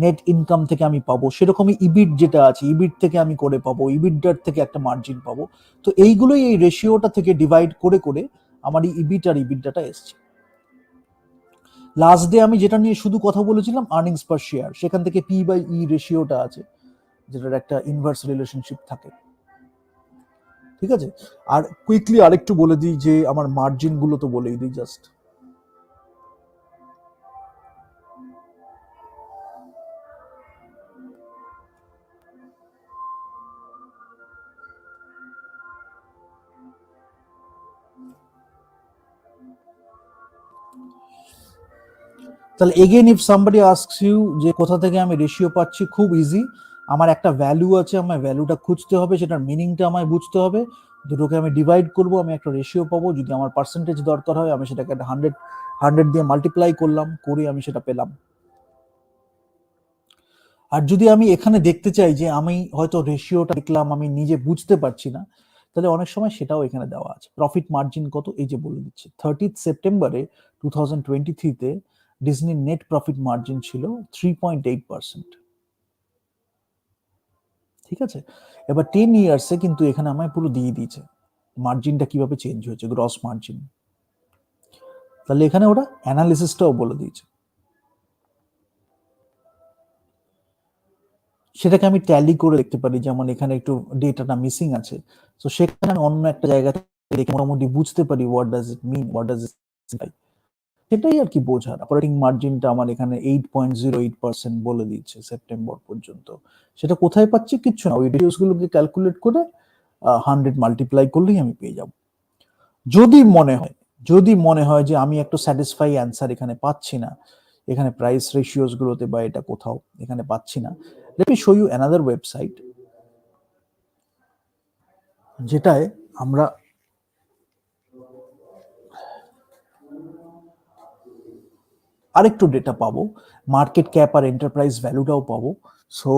নেট ইনকাম থেকে আমি পাবো, সেরকমই ইবিট যেটা আছে, ইবিট থেকে আমি করে পাবো, ইবিটডার থেকে একটা মার্জিন পাবো। তো এইগুলোই এই রেশিওটা থেকে ডিভাইড করে করে আমার এই ইবিট আর ইবিটডাটা এসছে। লাস্ট ডে আমি যেটা নিয়ে শুধু কথা বলেছিলাম আর্নিংস পার শেয়ার, সেখান থেকে পি বাই ই রেশিওটা আছে, যেটার একটা ইনভার্স রিলেশনশিপ থাকে। ঠিক আছে, আর কুইকলি আরেকটু বলে দিই যে আমার মার্জিন গুলো তো বলেই দিই জাস্ট। তাহলে again if somebody asks you যে কোথা থেকে আমি রেশিও পাচ্ছি, খুব ইজি। আমার একটা ভ্যালু আছে, আমার ভ্যালুটা খুঁজতে হবে, সেটার মিনিংটা আমায় বুঝতে হবে, দুটোকে আমি ডিভাইড করব, আমি একটা রেশিও পাবো। যদি আমার পার্সেন্টেজ দরকার হয়, আমি সেটাকে একটা 100 দিয়ে মাল্টিপ্লাই করলাম, করে আমি সেটা পেলাম। আর যদি আমি এখানে দেখতে চাই যে আমি হয়তো রেশিওটা দেখলাম আমি নিজে বুঝতে পারছি না, তাহলে অনেক সময় সেটাও এখানে দেওয়া আছে। প্রফিট মার্জিন কত, এই যে বলে দিচ্ছে 30 সেপ্টেম্বরে 2023-তে ডিজনির নেট প্রফিট মার্জিন ছিল 3.8%। ঠিক আছে, এবার 10 ইয়ার্সে কিন্তু এখানে আমায় পুরো দিয়ে দিয়েছে মার্জিনটা কিভাবে চেঞ্জ হয়েছে, গ্রস মার্জিন। তাহলে এখানে ওরা অ্যানালিসিসটাও বলে দিয়েছে, সেটাকে আমি ট্যালি করে দেখতে পারি। যেমন এখানে একটু ডেটাটা মিসিং আছে, তো সেখানে আমি অন্য একটা জায়গা থেকে দেখে মোটামুটি বুঝতে পারি what does it mean, what does it signify. সেটাই আর কি বোঝার। অপারেটিং মার্জিনটা আমার এখানে 8.08% বলে দিচ্ছে সেপ্টেম্বর পর্যন্ত। সেটা কোথায় পাচ্ছি, কিচ্ছু না, ওই রেশিওস গুলোকে ক্যালকুলেট করে 100 মাল্টিপ্লাই করলেই আমি পেয়ে যাব। যদি মনে হয়, যদি মনে হয় যে আমি একটু স্যাটিসফাই অ্যান্সার এখানে পাচ্ছি না, এখানে প্রাইস রেশিওস গুলোতে বা এটা কোথাও এখানে পাচ্ছি না, let me show you another website, যেটায় আমরা আরেকটু ডেটা পাবো, মার্কেট ক্যাপ আর এন্টারপ্রাইজ ভ্যালুটাও পাবো। সো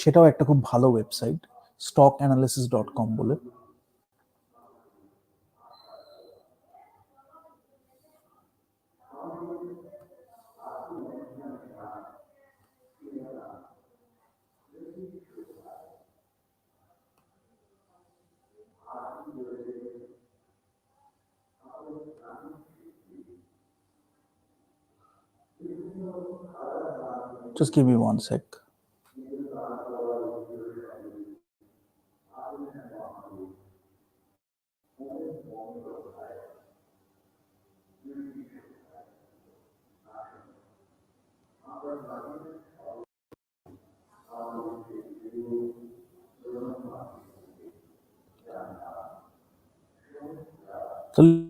সেটাও একটা খুব ভালো ওয়েবসাইট, stockanalysis.com বলে। Just give me one sec. So